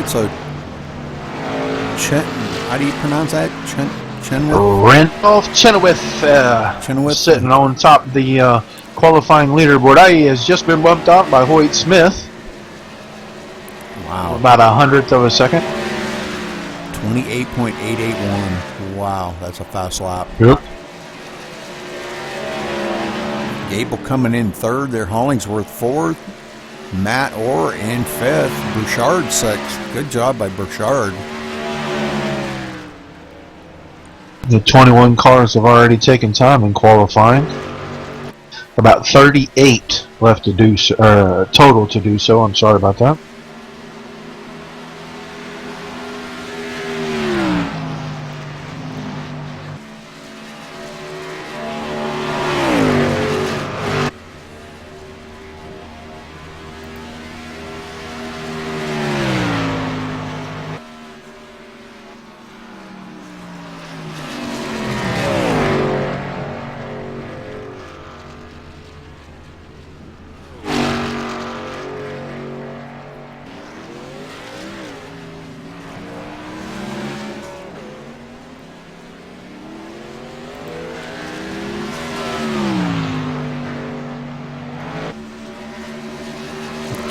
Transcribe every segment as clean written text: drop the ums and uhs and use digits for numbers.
right, so how do you pronounce that? Chenoweth? Randolph Chenoweth, Chenoweth sitting on top of the qualifying leaderboard. He has just been bumped out by Hoyt Smith. Wow. About 1/100th of a second. 28.881. Wow, that's a fast lap. Yep. Gable coming in third there. Hollingsworth fourth. Matt Orr in fifth. Bouchard sixth. Good job by Bouchard. The 21 cars have already taken time in qualifying. About 38 left to do so, total to do so. I'm sorry about that.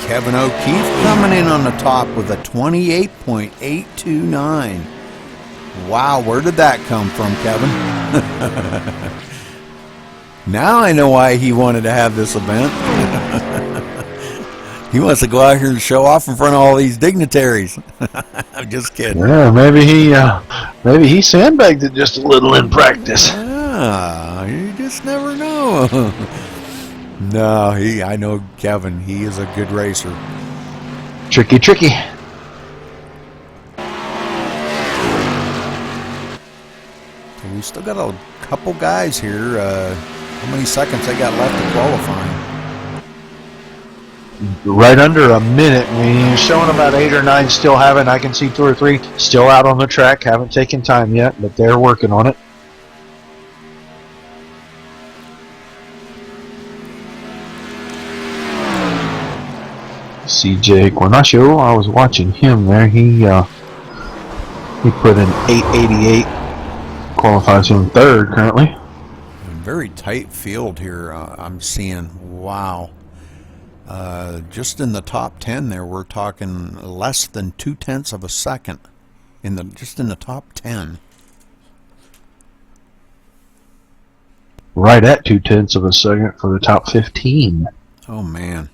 Kevin O'Keefe coming in on the top with a 28.829. Wow, where did that come from, Kevin? Now I know why he wanted to have this event. He wants to go out here and show off in front of all these dignitaries. I'm just kidding. Yeah, maybe he sandbagged it just a little in practice. Ah, you just never know. No, I know Kevin. He is a good racer. Tricky. So we still got a couple guys here. How many seconds they got left to qualifying? Right under a minute. I mean, you're showing about 8 or 9 still haven't. I can see 2 or 3 still out on the track. Haven't taken time yet, but they're working on it. CJ Guarnacio, I was watching him there. He put in 888, qualifies him third currently. Very tight field here. I'm seeing. Wow. Just in the top 10 there, we're talking less than 0.2 of a second just in the top 10. Right at 0.2 of a second for the top 15. Oh man.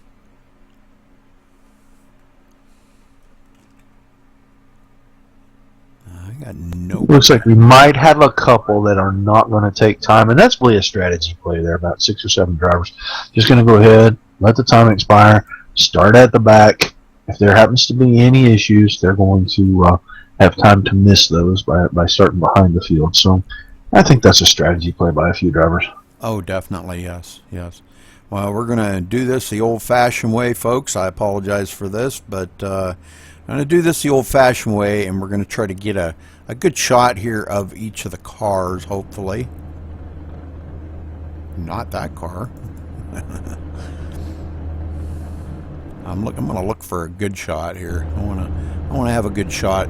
Looks like we might have a couple that are not going to take time, and that's really a strategy play there. About 6 or 7 drivers just going to go ahead, let the time expire, start at the back. If there happens to be any issues, they're going to have time to miss those by starting behind the field. So I think that's a strategy play by a few drivers. Oh, definitely, yes. Well, we're going to do this the old-fashioned way, folks. I apologize for this, but I'm going to do this the old-fashioned way, and we're going to try to get a good shot here of each of the cars, hopefully. Not that car. I'm going to look for a good shot here. I want to have a good shot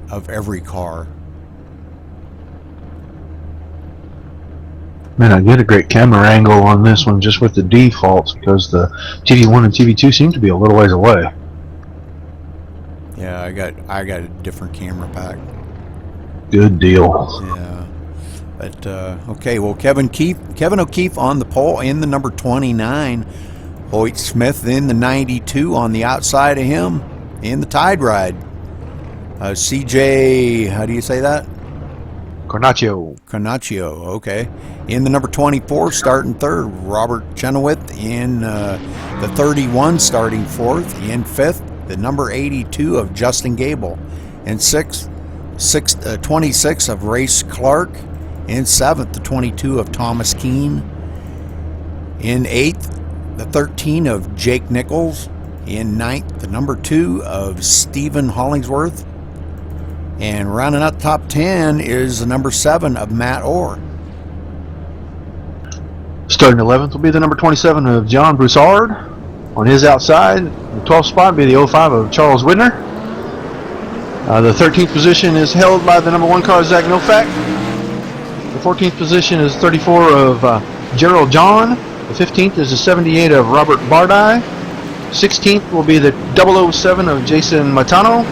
of every car. Man, I get a great camera angle on this one just with the defaults because the TV1 and TV2 seem to be a little ways away. Yeah, I got a different camera pack. Good deal. Yeah, but okay. Well, Kevin O'Keefe on the pole in the number 29. Hoyt Smith in the 92 on the outside of him in the Tide Ride. CJ, how do you say that? Carnaccio, okay. In the number 24, starting third. Robert Chenoweth in the 31, starting fourth. In fifth, the number 82 of Justin Gable. In sixth, 26 of Race Clark. In seventh, the 22 of Thomas Keene. In eighth, the 13 of Jake Nichols. In ninth, the number 2 of Stephen Hollingsworth. And rounding out the top 10 is the number 7 of Matt Orr. Starting 11th will be the number 27 of John Broussard on his outside. The 12th spot would be the 05 of Charles Widner. The 13th position is held by the number 1 car, Zach Nofak. The 14th position is 34 of Gerald John. The 15th is the 78 of Robert Bardai. 16th will be the 007 of Jason Matano.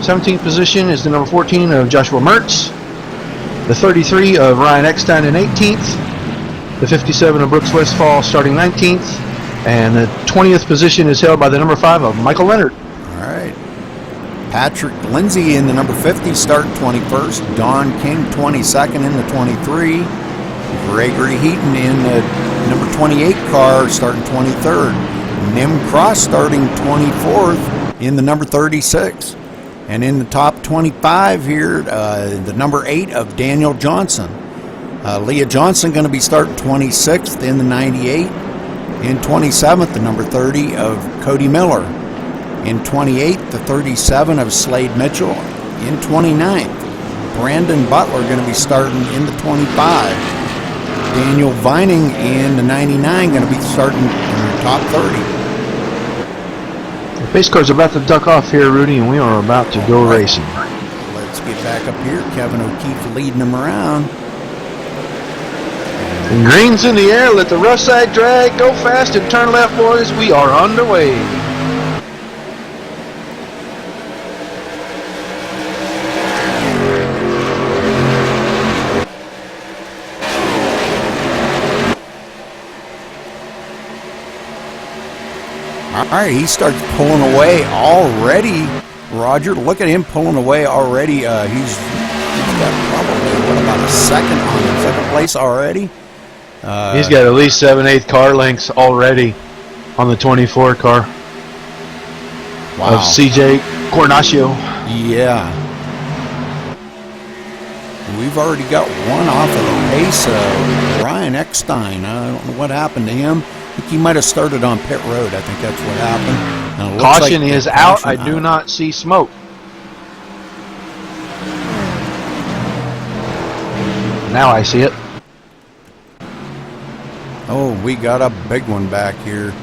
17th position is the number 14 of Joshua Mertz. The 33 of Ryan Eckstein in 18th. The 57 of Brooks Westfall starting 19th. And the 20th position is held by the number 5 of Michael Leonard. All right. Patrick Lindsay in the number 50 starting 21st. Don King 22nd in the 23. Gregory Heaton in the number 28 car starting 23rd. Nim Cross starting 24th in the number 36. And in the top 25 here, the number 8 of Daniel Johnson. Leah Johnson going to be starting 26th in the 98. In 27th, the number 30 of Cody Miller. In 28th, the 37 of Slade Mitchell. In 29th, Brandon Butler going to be starting in the 25. Daniel Vining in the 99 going to be starting in the top 30. The pace car's about to duck off here, Rudy, and we are about to go racing. Let's get back up here. Kevin O'Keefe leading them around. And green's in the air. Let the rough side drag. Go fast and turn left, boys. We are underway. All right, he starts pulling away already. Roger, look at him pulling away already. He's got probably, what, about a second place already? He's got at least 7/8 car lengths already on the 24 car. Wow. Of CJ Cornacchio. Yeah. We've already got one off of the pace. Ryan Eckstein. I don't know what happened to him. I think he might have started on pit road. I think that's what happened. Caution is out. I do not see smoke. Now I see it. Oh, we got a big one back here.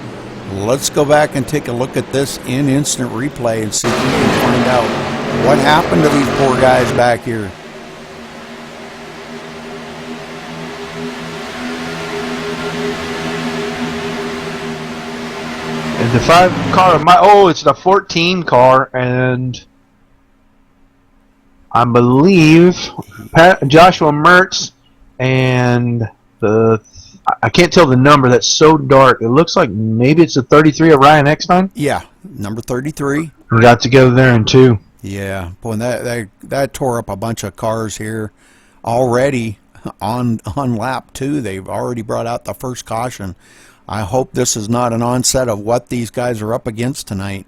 Let's go back and take a look at this in instant replay and see if we can find out what happened to these poor guys back here. And the 5 car of my, it's the 14 car, and I believe Joshua Mertz and I can't tell the number, that's so dark. It looks like maybe it's the 33 of Ryan Eckstein. Yeah, number 33. We got together there in 2. Yeah, boy, that tore up a bunch of cars here already on lap 2. They've already brought out the first caution. I hope this is not an onset of what these guys are up against tonight.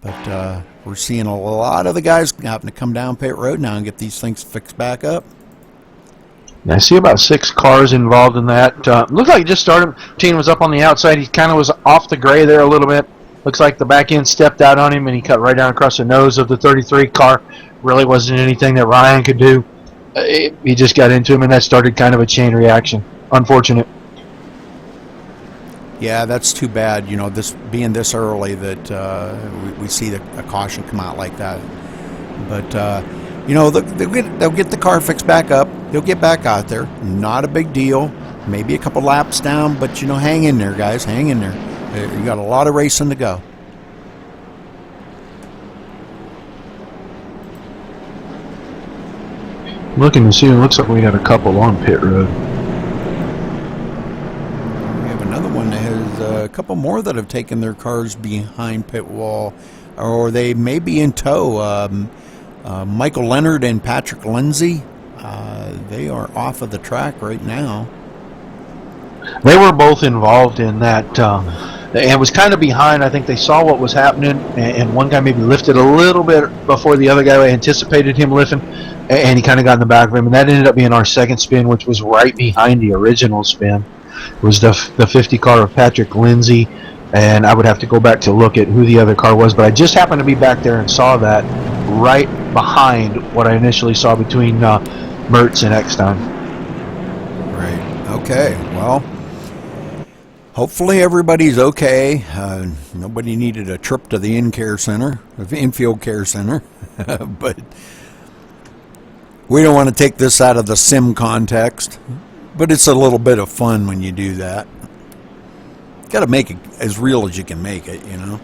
But we're seeing a lot of the guys having to come down pit road now and get these things fixed back up. I see about 6 cars involved in that. Looks like he just started. Teen was up on the outside. He kind of was off the gray there a little bit. Looks like the back end stepped out on him and he cut right down across the nose of the 33 car. Really wasn't anything that Ryan could do. He just got into him and that started kind of a chain reaction. Unfortunate. Yeah, that's too bad. You know, this being this early that we see a caution come out like that. But you know, they'll get the car fixed back up. He'll get back out there. Not a big deal. Maybe a couple laps down, but you know, hang in there, guys. Hang in there. You got a lot of racing to go. Looking to see, it looks like we got a couple on pit road. We have another one that has a couple more that have taken their cars behind pit wall, or they may be in tow. Michael Leonard and Patrick Lindsay, they are off of the track right now. They were both involved in that. And was kind of behind. I think they saw what was happening, and one guy maybe lifted a little bit before the other guy anticipated him lifting, and he kind of got in the back of him, and that ended up being our second spin, which was right behind the original spin. It was the 50 car of Patrick Lindsay, and I would have to go back to look at who the other car was, but I just happened to be back there and saw that right behind what I initially saw between Mertz and Eckstein. Right. Okay. Well, Hopefully everybody's okay. Nobody needed a trip to the in-care center, the infield care center. But we don't want to take this out of the sim context. But it's a little bit of fun when you do that. Got to make it as real as you can make it, you know.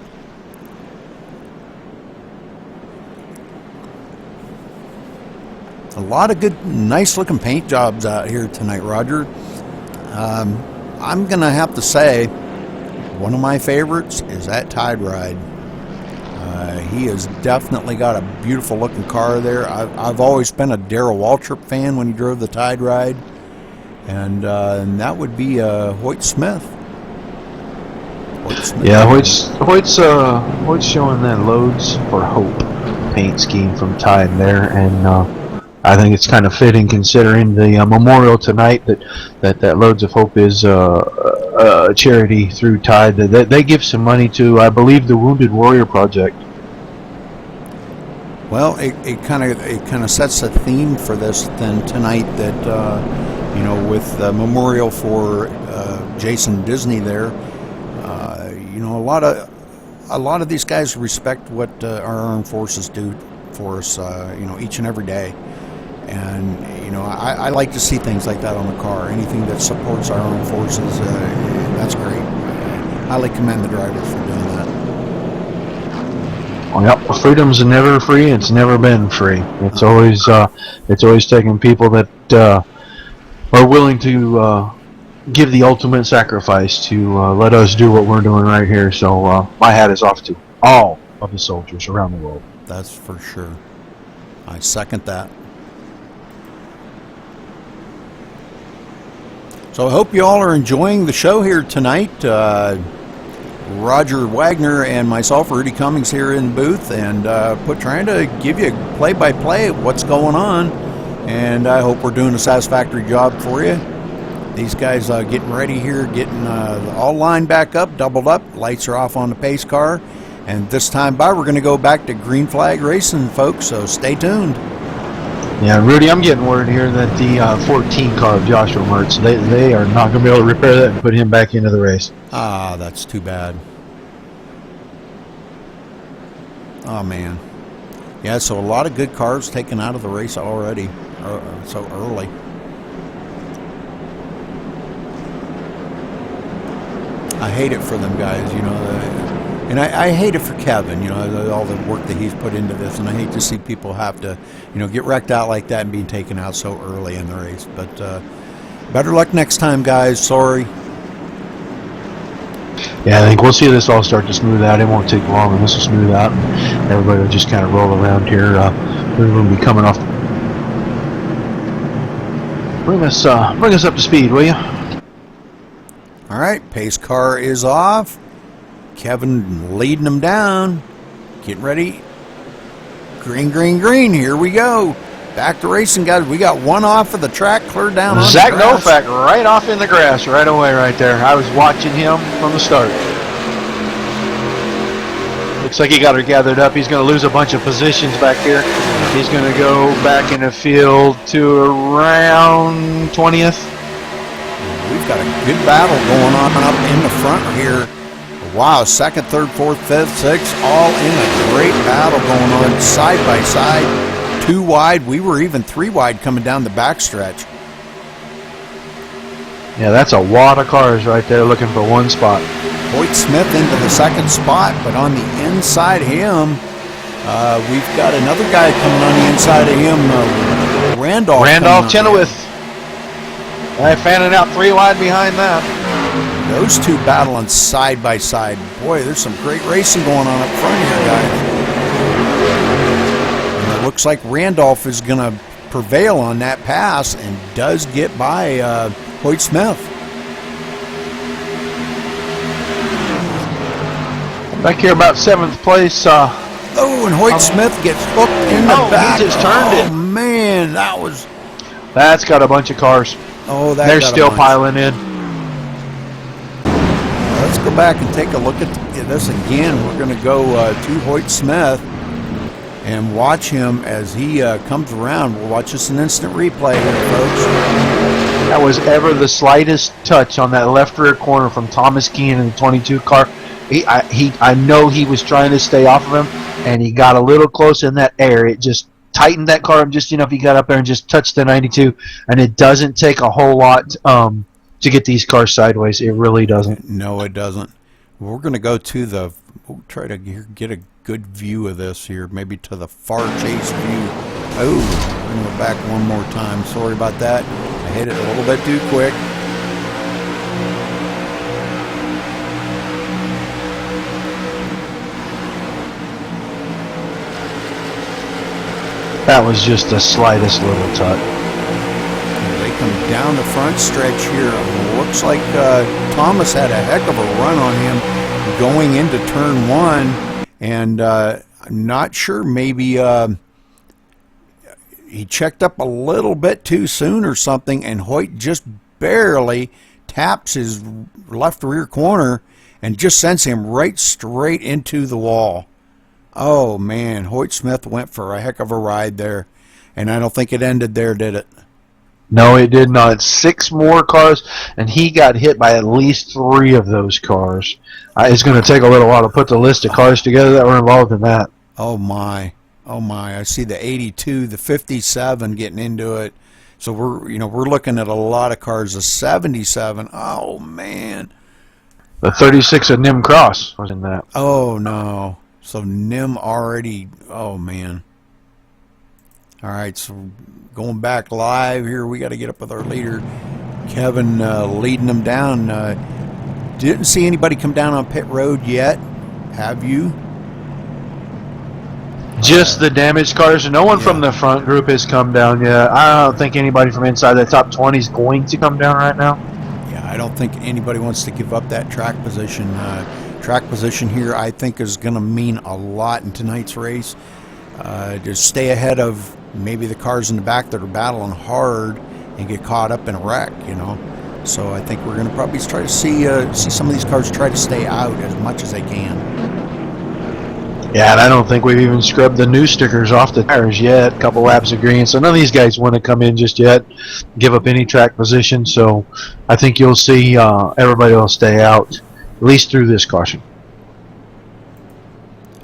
A lot of good, nice-looking paint jobs out here tonight, Roger. I'm going to have to say one of my favorites is that Tide Ride. He has definitely got a beautiful-looking car there. I've always been a Darrell Waltrip fan when he drove the Tide Ride. And that would be Hoyt Smith. Yeah, Hoyt's showing that Loads for Hope paint scheme from Tide there, and I think it's kind of fitting considering the memorial tonight that Loads of Hope is a charity through Tide that they give some money to, I believe, the Wounded Warrior Project. Well, it kind of sets a theme for this then tonight that you know, with the memorial for Jason Disney there. You know, a lot of these guys respect what our armed forces do for us, you know, each and every day. And, you know, I like to see things like that on the car. Anything that supports our armed forces, that's great. I highly commend the drivers for doing that. Well, yep, freedom's never free. It's never been free. It's always taken people that are willing to give the ultimate sacrifice to let us do what we're doing right here. So my hat is off to all of the soldiers around the world. That's for sure. I second that. So I hope you all are enjoying the show here tonight. Roger Wagner and myself, Rudy Cummings, here in the booth, and trying to give you a play-by-play of what's going on. And I hope we're doing a satisfactory job for you. These guys getting ready here, getting all lined back up, doubled up. Lights are off on the pace car. And this time by, we're going to go back to green flag racing, folks, so stay tuned. Yeah, Rudy, I'm getting word here that the 14 car of Joshua Mertz, they are not going to be able to repair that and put him back into the race. Ah, that's too bad. Oh, man. Yeah, so a lot of good cars taken out of the race already, so early. I hate it for them guys, you know, and I hate it for Kevin, you know, all the work that he's put into this, and I hate to see people have to, you know, get wrecked out like that and being taken out so early in the race. But better luck next time, guys. Sorry. Yeah, I think we'll see this all start to smooth out. It won't take long, and this will smooth out, and everybody will just kind of roll around here. We're going to be coming off. Bring us up to speed, will you? All right, pace car is off. Kevin leading them down. Getting ready. Green, green, green. Here we go. Back to racing, guys. We got one off of the track, cleared down on Zach the grass. Nowak right off in the grass right away right there. I was watching him from the start. Looks like he got her gathered up. He's going to lose a bunch of positions back here. He's going to go back in the field to around 20th. We've got a good battle going on up in the front here. Wow, second, third, fourth, fifth, sixth, all in a great battle going on side by side. 2 wide. We were even 3 wide coming down the backstretch. Yeah, that's a wad of cars right there looking for one spot. Hoyt Smith into the second spot, but on the inside of him, we've got another guy coming on the inside of him, Randolph Chenoweth. Fanning out 3 wide behind that. Those two battling side by side. Boy, there's some great racing going on up front here, guys. And it looks like Randolph is going to prevail on that pass and does get by Hoyt Smith. Back here about 7th place. Oh, and Hoyt Smith gets hooked in the back. He just turned it. Oh, man, That's got a bunch of cars. Oh, they're still piling in. Let's go back and take a look at this again. We're going to go to Hoyt Smith and watch him as he comes around. We'll watch this an instant replay here, folks. that was ever the slightest touch on that left rear corner from Thomas Keenan in the 22 car. I know he was trying to stay off of him, and he got a little close in that air. It just tightened that car up just enough. He got up there and just touched the 92, and it doesn't take a whole lot to get these cars sideways. It really doesn't. No, it doesn't. We're going to go to the, we'll try to get a good view of this here, maybe to the far chase view. Oh, I'm going to go back one more time. Sorry about that. I hit it a little bit too quick. That was just the slightest little touch. They come down the front stretch here. Looks like Thomas had a heck of a run on him going into turn one, and I'm not sure, maybe he checked up a little bit too soon or something, and Hoyt just barely taps his left rear corner and just sends him right straight into the wall. Oh man, Hoyt Smith went for a heck of a ride there, and I don't think it ended there, did it? No, it did not. 6 more cars, and he got hit by at least 3 of those cars. It's going to take a little while to put the list of cars together that were involved in that. Oh my, oh my! I see the 82, the 57 getting into it. So we're looking at a lot of cars. The 77. Oh man. The 36 of Nim Cross was in that. Oh no. So Nim already, oh man. All right, so going back live here, we got to get up with our leader, Kevin, leading them down. Didn't see anybody come down on pit road yet. Have you? Just the damaged cars. No one from the front group has come down yet. I don't think anybody from inside the top 20 is going to come down right now. Yeah, I don't think anybody wants to give up that track position. Track position here, I think, is going to mean a lot in tonight's race. To stay ahead of maybe the cars in the back that are battling hard and get caught up in a wreck, So I think we're going to probably try to see some of these cars try to stay out as much as they can. Yeah, and I don't think we've even scrubbed the new stickers off the tires yet. A couple laps of green, so none of these guys want to come in just yet, give up any track position. So I think you'll see everybody will stay out, at least through this caution.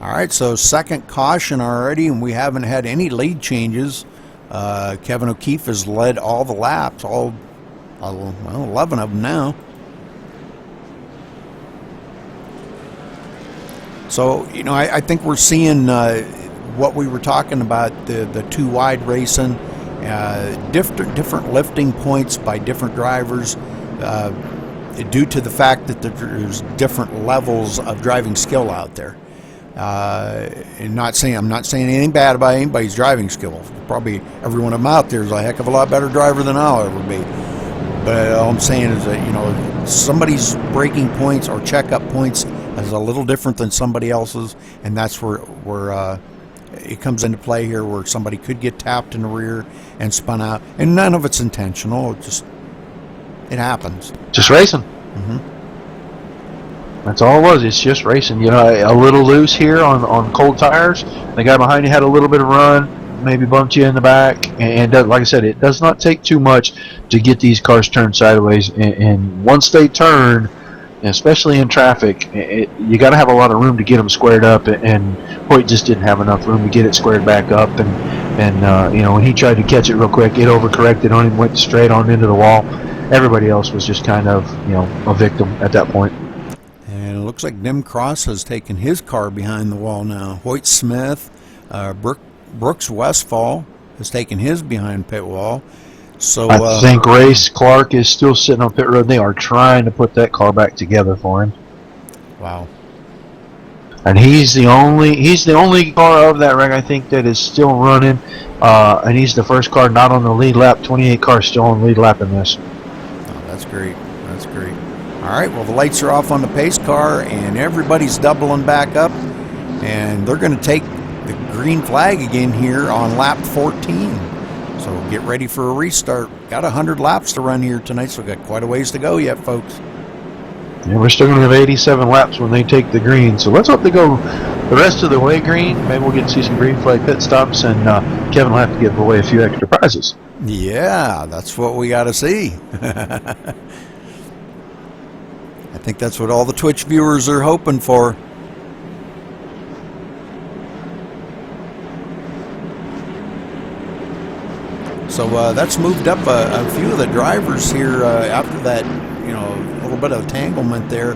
All right, so second caution already, and we haven't had any lead changes. Kevin O'Keefe has led all the laps, 11 of them now. So, I think we're seeing what we were talking about, the two wide racing, different lifting points by different drivers, due to the fact that there's different levels of driving skill out there. And I'm not saying anything bad about anybody's driving skill. Probably every one of them out there is a heck of a lot better driver than I'll ever be. But all I'm saying is that, somebody's braking points or checkup points is a little different than somebody else's, and that's where it comes into play here, where somebody could get tapped in the rear and spun out, and none of it's intentional. It happens. Just racing. Mm-hmm. That's all it was. It's just racing. A little loose here on cold tires. The guy behind you had a little bit of run, maybe bumped you in the back, and like I said, it does not take too much to get these cars turned sideways. And once they turn, especially in traffic, you got to have a lot of room to get them squared up. And Hoyt just didn't have enough room to get it squared back up. And when he tried to catch it real quick, it overcorrected on him, went straight on into the wall. Everybody else was just kind of a victim at that point. And it looks like Nim Cross has taken his car behind the wall now. Hoyt Smith, Brooks Westfall has taken his behind pit wall. So I think Race Clark is still sitting on pit road. They are trying to put that car back together for him. Wow. And he's the only car of that wreck, I think, that is still running. And he's the first car not on the lead lap. 28 cars still on the lead lap in this. Oh, that's great. That's great. All right, well, the lights are off on the pace car, and everybody's doubling back up, and they're going to take the green flag again here on lap 14. So get ready for a restart. Got 100 laps to run here tonight, so we've got quite a ways to go yet, folks. Yeah, we're still going to have 87 laps when they take the green, so let's hope they go the rest of the way green. Maybe we'll get to see some green flag pit stops, and Kevin will have to give away a few extra prizes. Yeah, that's what we got to see. I think that's what all the Twitch viewers are hoping for. So that's moved up a few of the drivers here after that, little bit of entanglement there.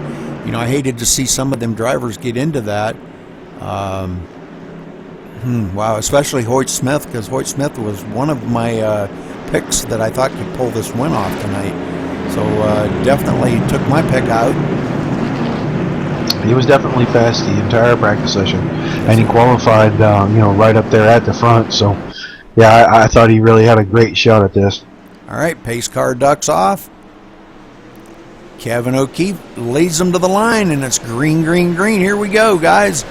I hated to see some of them drivers get into that. Wow, especially Hoyt Smith, because Hoyt Smith was one of my picks that I thought could pull this win off tonight. So definitely took my pick out. He was definitely fast the entire practice session, and he qualified, right up there at the front. So, yeah, I thought he really had a great shot at this. All right, pace car ducks off. Kevin O'Keefe leads them to the line, and it's green, green, green. Here we go, guys.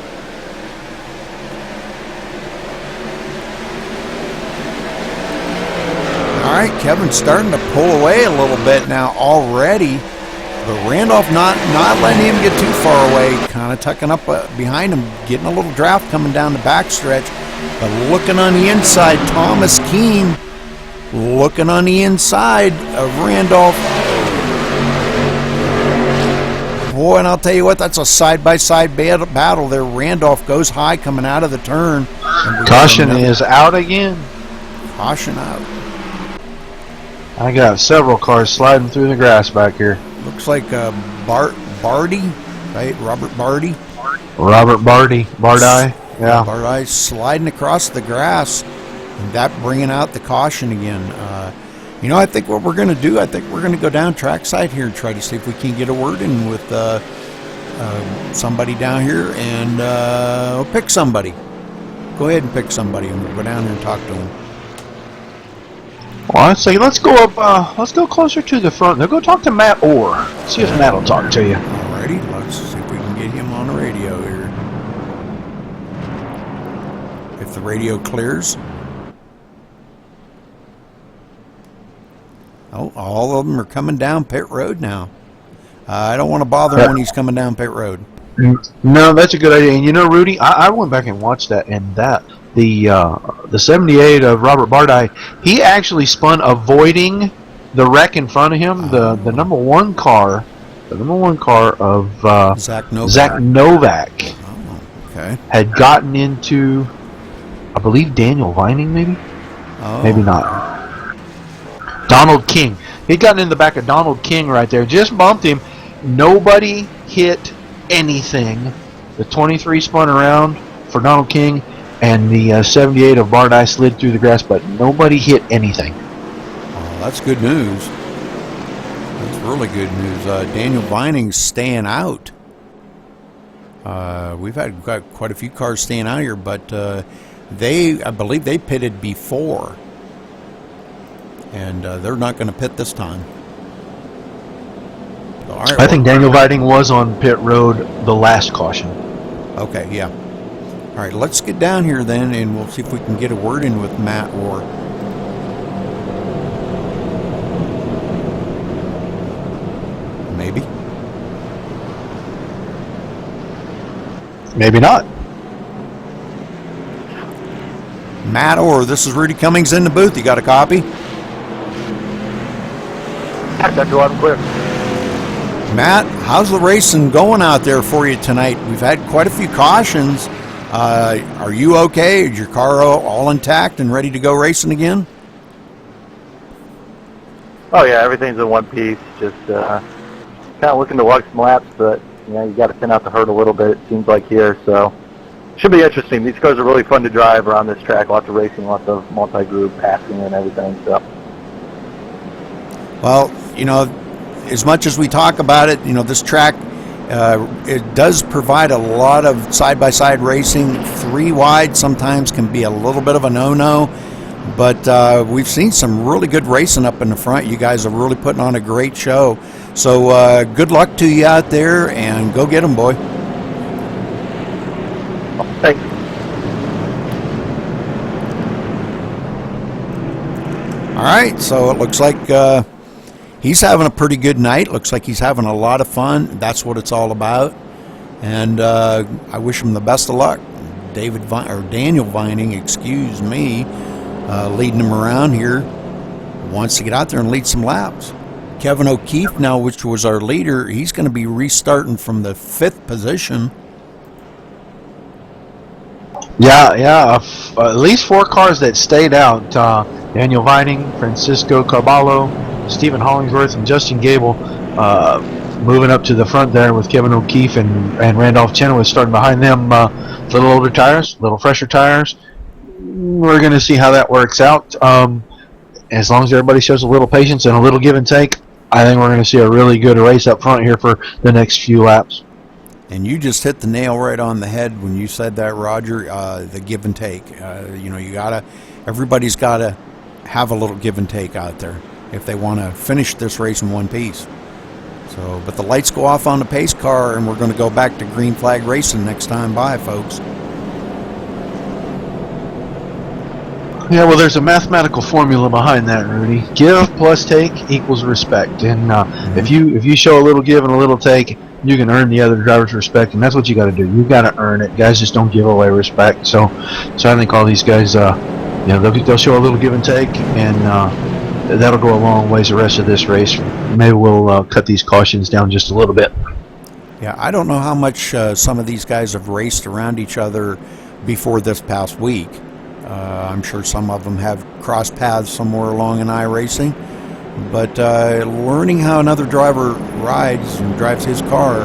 All right, Kevin's starting to pull away a little bit now already. But Randolph not letting him get too far away, kind of tucking up behind him, getting a little draft coming down the backstretch. But looking on the inside, Thomas Keene looking on the inside of Randolph. Boy, and I'll tell you what, that's a side-by-side battle there. Randolph goes high coming out of the turn. Caution is out again. Caution out. I got several cars sliding through the grass back here. Looks like Barty, right? Robert Barty. Barty, yeah. Barty sliding across the grass, and that bringing out the caution again. I think what we're going to do, we're going to go down trackside here and try to see if we can get a word in with somebody down here, and we'll pick somebody. Go ahead and pick somebody, and we'll go down there and talk to them. Well, I'd say let's go up. Let's go closer to the front. Now go talk to Matt Orr. See if Matt will talk to you. Alrighty, let's see if we can get him on the radio here. If the radio clears. Oh, all of them are coming down pit road now. I don't want to bother him when he's coming down pit road. No, that's a good idea. And Rudy, I went back and watched that, and the 78 of Robert Bardi, he actually spun avoiding the wreck in front of him. The number one car of Zach Novak okay. had gotten into, I believe, Daniel Vining, maybe? Maybe not. Donald King. He'd gotten in the back of Donald King right there, just bumped him. Nobody hit anything. The 23 spun around for Donald King, and the 78 of Bardi slid through the grass, but nobody hit anything. Oh, that's good news. That's really good news. Daniel Vining's staying out. We've got quite a few cars staying out here, but I believe they pitted before, and they're not going to pit this time. So, all right, I think Daniel Vining was on pit road the last caution. Okay, yeah. All right, let's get down here then, and we'll see if we can get a word in with Matt Orr. Maybe. Maybe not. Matt Orr, this is Rudy Cummings in the booth. You got a copy? I got you loud and clear. Matt, how's the racing going out there for you tonight? We've had quite a few cautions. Are you okay? Is your car all intact and ready to go racing again? Oh yeah, everything's in one piece. Just kind of looking to walk some laps, but you got to thin out the herd a little bit. It seems like here, so should be interesting. These cars are really fun to drive around this track. Lots of racing, lots of multi-group passing and everything. So, well, as much as we talk about it, this track. It does provide a lot of side-by-side racing. 3 wide sometimes can be a little bit of a no-no, but we've seen some really good racing up in the front. You guys are really putting on a great show. So good luck to you out there, and go get them, boy. thanks. All right, so it looks like he's having a pretty good night. Looks like he's having a lot of fun. That's what it's all about. And I wish him the best of luck. Daniel Vining, excuse me, leading him around here. wants to get out there and lead some laps. Kevin O'Keefe now, which was our leader, he's going to be restarting from the 5th position. Yeah, at least 4 cars that stayed out. Daniel Vining, Francisco Carballo, Stephen Hollingsworth, and Justin Gable moving up to the front there with Kevin O'Keefe and Randolph Chenoweth starting behind them. Little older tires, little fresher tires. We're going to see how that works out. As long as everybody shows a little patience and a little give and take, I think we're going to see a really good race up front here for the next few laps. And you just hit the nail right on the head when you said that, Roger. The give and take. Everybody's got to have a little give and take out there if they want to finish this race in one piece. So, but the lights go off on the pace car, and we're going to go back to green flag racing next time by, folks. Yeah, well, there's a mathematical formula behind that, Rudy. Give plus take equals respect, and if you show a little give and a little take, you can earn the other driver's respect, and that's what you got to do. You got to earn it. Guys just don't give away respect. So I think all these guys, they'll show a little give and take, and that'll go a long ways the rest of this race. Maybe we'll cut these cautions down just a little bit. Yeah, I don't know how much some of these guys have raced around each other before this past week. I'm sure some of them have crossed paths somewhere along in iRacing. But learning how another driver rides and drives his car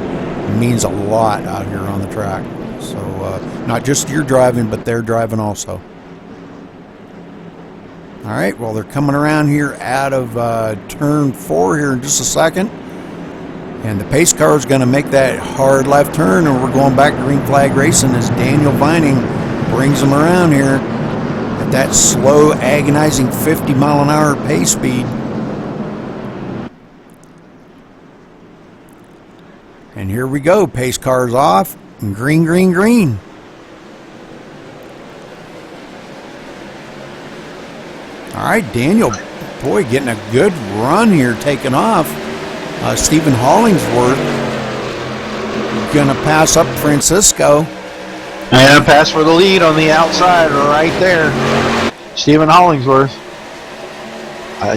means a lot out here on the track. So not just your driving, but their driving also. All right, well, they're coming around here out of turn 4 here in just a second. And the pace car is going to make that hard left turn, and we're going back to green flag racing as Daniel Vining brings them around here at that slow, agonizing 50-mile-an-hour pace speed. And here we go. Pace car's off. And green, green, green. All right, Daniel, boy, getting a good run here, taking off. Stephen Hollingsworth going to pass up Francisco. And pass for the lead on the outside right there. Stephen Hollingsworth.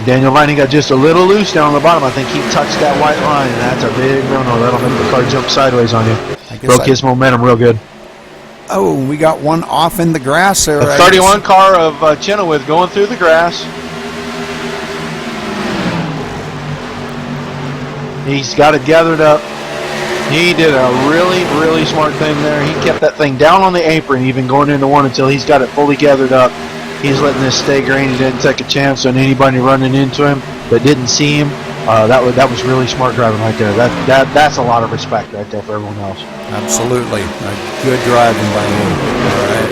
Daniel Vining got just a little loose down on the bottom. I think he touched that white line, and that's a big no-no. That'll make the car jump sideways on you. Broke his momentum real good. Oh, we got one off in the grass there. The 31 car of Chenoweth going through the grass. He's got it gathered up. He did a really, really smart thing there. He kept that thing down on the apron, even going into one until he's got it fully gathered up. He's letting this stay green. He didn't take a chance on anybody running into him that didn't see him. That was really smart driving right there. That's a lot of respect right there for everyone else. Absolutely. Good driving by him. All right.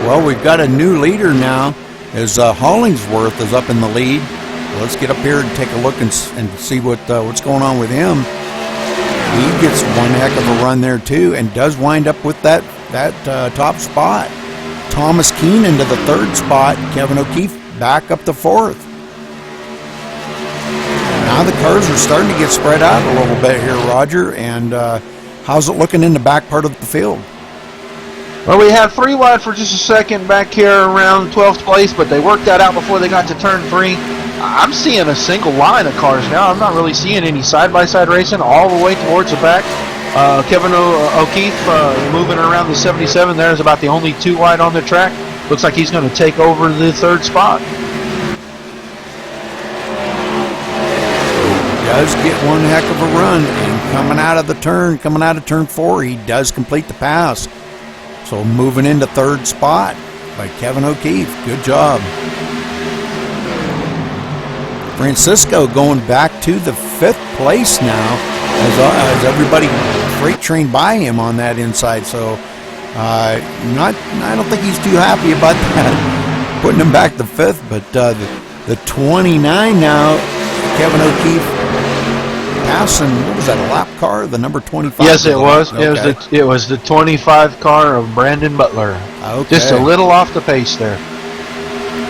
Well, we've got a new leader now as Hollingsworth is up in the lead. Let's get up here and take a look and see what's going on with him. He gets one heck of a run there too, and does wind up with that top spot. Thomas Keene into the 3rd spot. Kevin O'Keefe back up to 4th. Now the cars are starting to get spread out a little bit here, Roger. And how's it looking in the back part of the field? Well, we had 3 wide for just a second back here around 12th place, but they worked that out before they got to turn 3. I'm seeing a single line of cars now. I'm not really seeing any side-by-side racing all the way towards the back. Kevin O'Keefe moving around the 77 there is about the only 2 wide on the track. Looks like he's going to take over the 3rd spot. Does get one heck of a run, and coming out of turn 4, he does complete the pass. So moving into 3rd spot by Kevin O'Keefe. Good job. Francisco going back to the 5th place now as everybody freight trained by him on that inside. So I don't think he's too happy about that, putting him back to 5th. But the 29 now, Kevin O'Keefe passing, what was that, a lap car, the number 25? Yes, it was. Okay. It was the 25 car of Brandon Butler. Okay. Just a little off the pace there.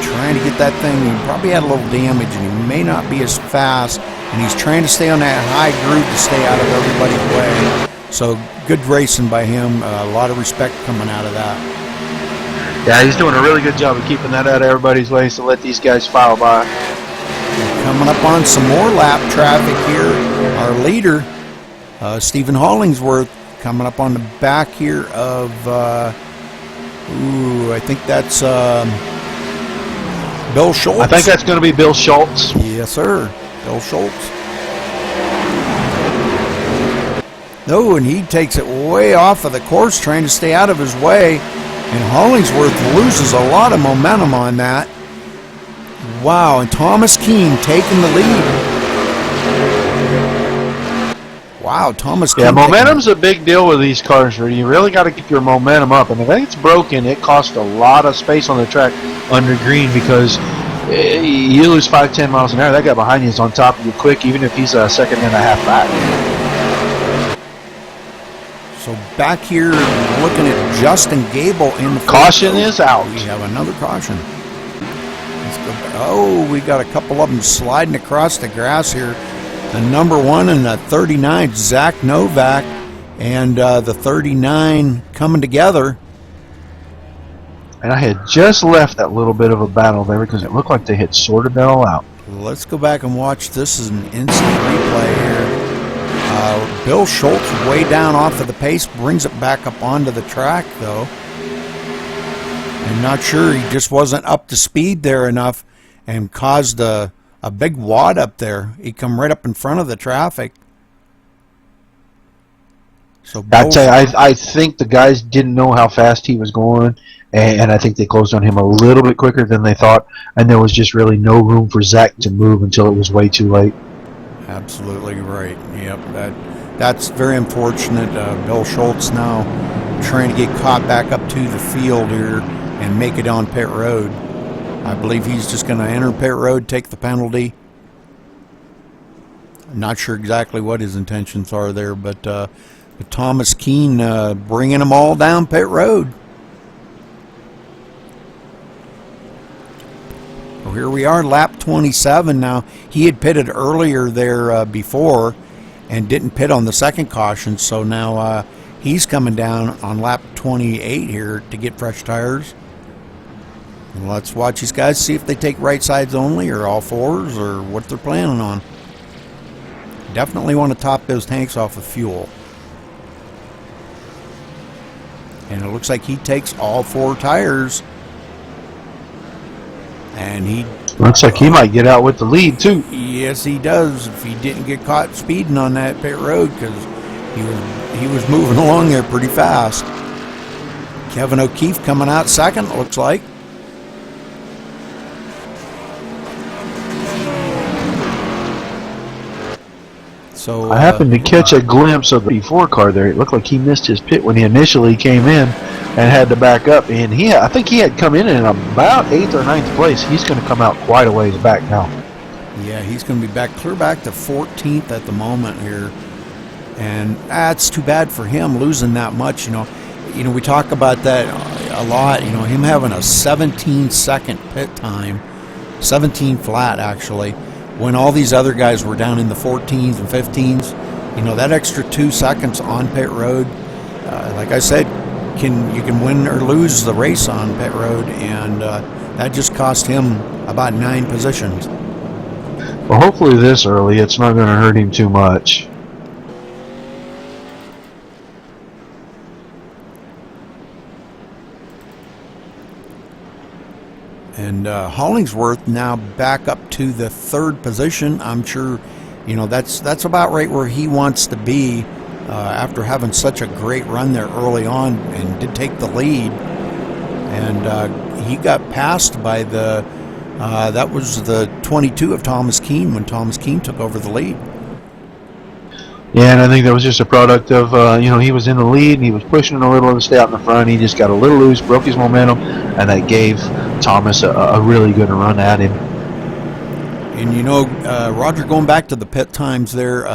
Trying to get that thing, he probably had a little damage, and he may not be as fast, and he's trying to stay on that high groove to stay out of everybody's way. So good racing by him. A lot of respect coming out of that. Yeah, he's doing a really good job of keeping that out of everybody's way, so let these guys file by. Coming up on some more lap traffic here. Our leader, Stephen Hollingsworth, coming up on the back here of, I think that's Bill Schultz. I think that's going to be Bill Schultz. Yes, sir. Bill Schultz. No, and he takes it way off of the course, trying to stay out of his way. And Hollingsworth loses a lot of momentum on that. Wow, and Thomas Keene taking the lead. Wow, Thomas Keene. Yeah, momentum's a big deal with these cars. You really got to keep your momentum up. And if it's broken, it costs a lot of space on the track under green, because you lose 5-10 miles an hour. That guy behind you is on top of you quick, even if he's a second and a half back. So back here, looking at Justin Gable in the caution is out. We have another caution. Let's go back. Oh, we got a couple of them sliding across the grass here. The number 1 and the 39, Zach Novak, and the 39 coming together. And I had just left that little bit of a battle there because it looked like they had sorted it all out. Let's go back and watch. This is an instant replay here. Bill Schultz way down off of the pace, brings it back up onto the track though. I'm not sure, he just wasn't up to speed there enough and caused a big wad up there. He come right up in front of the traffic. So I'd say I think the guys didn't know how fast he was going, and I think they closed on him a little bit quicker than they thought, and there was just really no room for Zach to move until it was way too late. Absolutely right. Yep, that's very unfortunate. Bill Schultz now trying to get caught back up to the field here and make it on pit road. I believe he's just going to enter pit road, take the penalty. I'm not sure exactly what his intentions are there, but Thomas Keene bringing them all down pit road. Well, here we are, lap 27 now. He had pitted earlier there before and didn't pit on the second caution, so now he's coming down on lap 28 here to get fresh tires. And let's watch these guys, see if they take right sides only or all fours or what they're planning on. Definitely want to top those tanks off of fuel. And it looks like he takes all 4 tires. And he looks like he might get out with the lead too. Yes, he does. If he didn't get caught speeding on that pit road, because he was moving along there pretty fast. Kevin O'Keefe coming out second, looks like. So I happened to catch a glimpse of the B4 car there. It looked like he missed his pit when he initially came in and had to back up. And I think he had come in about 8th or 9th place. He's going to come out quite a ways back now. Yeah, he's going to be back clear back to 14th at the moment here. And that's too bad for him losing that much. You know, we talk about that a lot. You know, him having a 17-second pit time, 17 flat actually, when all these other guys were down in the 14s and 15s. You know, that extra 2 seconds on pit road, like I said, you can win or lose the race on pit road, and that just cost him about 9 positions. Well, hopefully this early, it's not going to hurt him too much. And Hollingsworth now back up to the 3rd position. I'm sure, you know, that's about right where he wants to be after having such a great run there early on and did take the lead. And he got passed by that was the 22 of Thomas Keene when Thomas Keene took over the lead. Yeah, and I think that was just a product of, he was in the lead and he was pushing a little to stay out in the front. He just got a little loose, broke his momentum, and that gave Thomas a really good run at him. And, Roger, going back to the pit times there,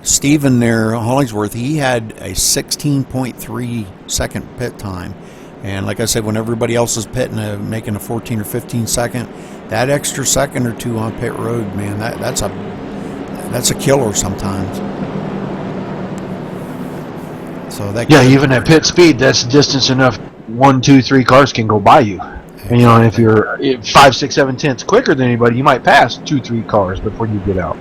Stephen there, Hollingsworth, he had a 16.3 second pit time. And like I said, when everybody else is pitting, making a 14 or 15 second, that extra second or 2 on pit road, man, that's a killer sometimes. So that even at pit speed, that's distance enough 1, 2, 3 cars can go by you. And, you know, if you're 5, 6, 7 tenths quicker than anybody, you might pass 2, 3 cars before you get out.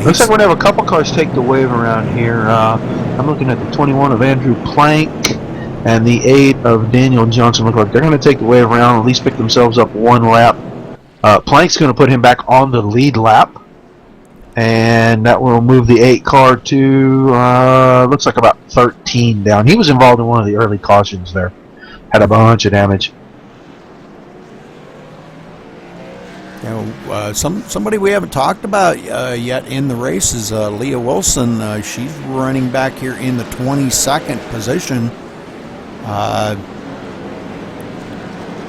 Looks like we're going to have a couple cars take the wave around here. I'm looking at the 21 of Andrew Plank and the 8 of Daniel Johnson. Look like they're going to take the wave around, at least pick themselves up 1 lap. Plank's going to put him back on the lead lap, and that will move the 8 car to looks like about 13 down. He was involved in one of the early cautions there, had a bunch of damage. You know, somebody we haven't talked about yet in the race is Leah Wilson. She's running back here in the 22nd position.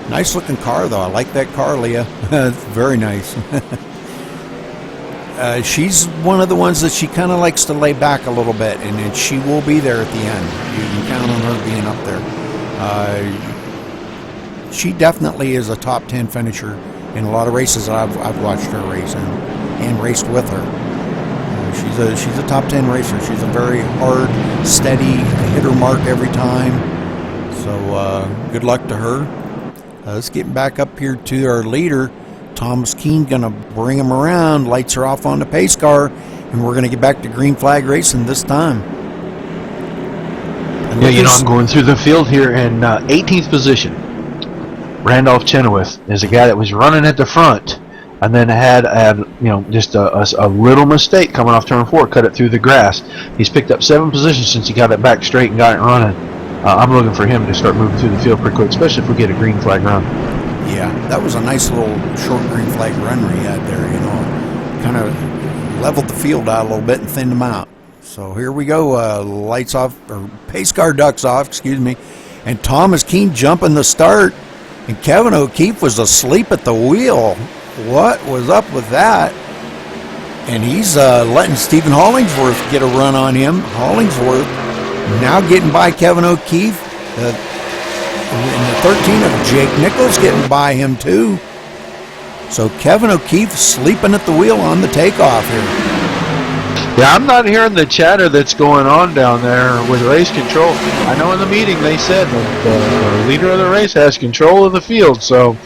Nice looking car, though. I like that car, Leah. Very nice. She's one of the ones that she kind of likes to lay back a little bit, and she will be there at the end. You count on her being up there. She definitely is a top 10 finisher in a lot of races that I've watched her race and raced with her. She's a top 10 racer. She's a very hard, steady, hit her mark every time. So good luck to her. Let's get back up here to our leader. Thomas Keene gonna bring him around, lights her off on the pace car, and we're gonna get back to green flag racing this time. Yeah, you know, I'm going through the field here in 18th position. Randolph Chenoweth is a guy that was running at the front and then had you know, just a little mistake coming off turn 4, cut it through the grass. He's picked up 7 positions since he got it back straight and got it running. I'm looking for him to start moving through the field pretty quick, especially if we get a green flag run. Yeah, that was a nice little short green flag run he had there, you know. Kind of leveled the field out a little bit and thinned them out. So here we go, lights off, or pace car ducks off, excuse me. And Thomas Keene jumping the start. And Kevin O'Keefe was asleep at the wheel. What was up with that? And he's letting Stephen Hollingsworth get a run on him. Hollingsworth now getting by Kevin O'Keefe. And the 13 of Jake Nichols getting by him too. So Kevin O'Keefe sleeping at the wheel on the takeoff here. Yeah, I'm not hearing the chatter that's going on down there with race control. I know in the meeting they said that the leader of the race has control of the field, so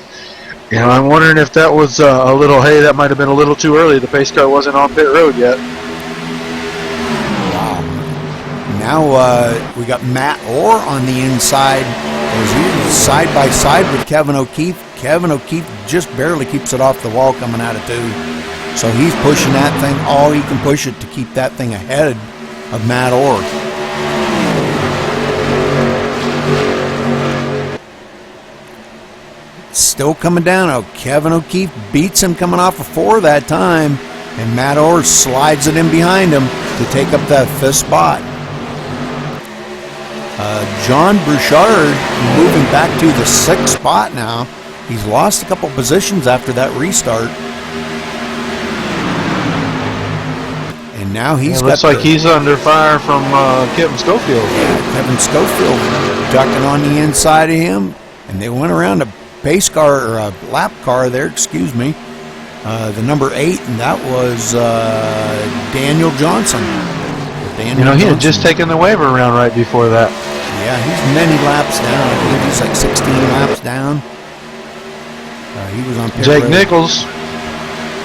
you know, I'm wondering if that was a little, hey, that might have been a little too early. The pace car wasn't on pit road yet. Wow. Now we got Matt Orr on the inside as he's side by side with Kevin O'Keefe. Kevin O'Keefe just barely keeps it off the wall coming out of 2. So he's pushing that thing all he can push it to keep that thing ahead of Matt Orr. Still coming down. Oh, Kevin O'Keefe beats him coming off of 4 that time. And Matt Orr slides it in behind him to take up that 5th spot. John Bouchard moving back to the 6th spot now. He's lost a couple positions after that restart. And now he's got looks like he's under fire from Kevin Schofield. Yeah, Kevin Schofield ducking on the inside of him. And they went around a pace car, or a lap car there, excuse me. The number 8, and that was Daniel Johnson. You know, he had just taken the waiver around right before that. Yeah, he's many laps down. I believe he's like 16 laps down. He was on pit Jake road. Nichols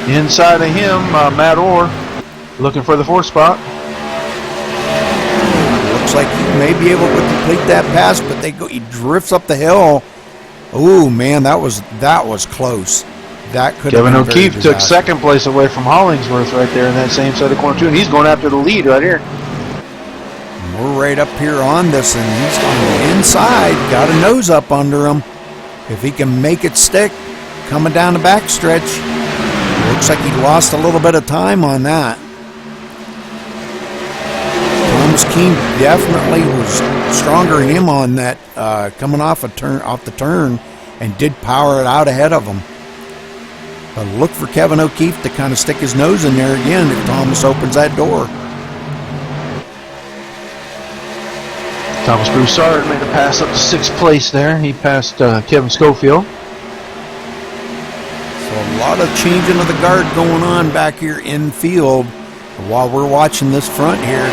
inside of him, Matt Orr looking for the 4th spot. Looks like he may be able to complete that pass, but he drifts up the hill. Oh man, that was close. That could Kevin have been O'Keefe very took disastrous. 2nd place away from Hollingsworth right there in that same set of corner 2, and he's going after the lead right here. We're right up here on this, and he's on the inside. Got a nose up under him. If he can make it stick, coming down the backstretch. Looks like he lost a little bit of time on that. Thomas Keene definitely was stronger than him on that coming off the turn, and did power it out ahead of him. But look for Kevin O'Keefe to kind of stick his nose in there again if Thomas opens that door. Thomas Broussard made a pass up to 6th place there. He passed Kevin Schofield. So a lot of changing of the guard going on back here in field while we're watching this front here.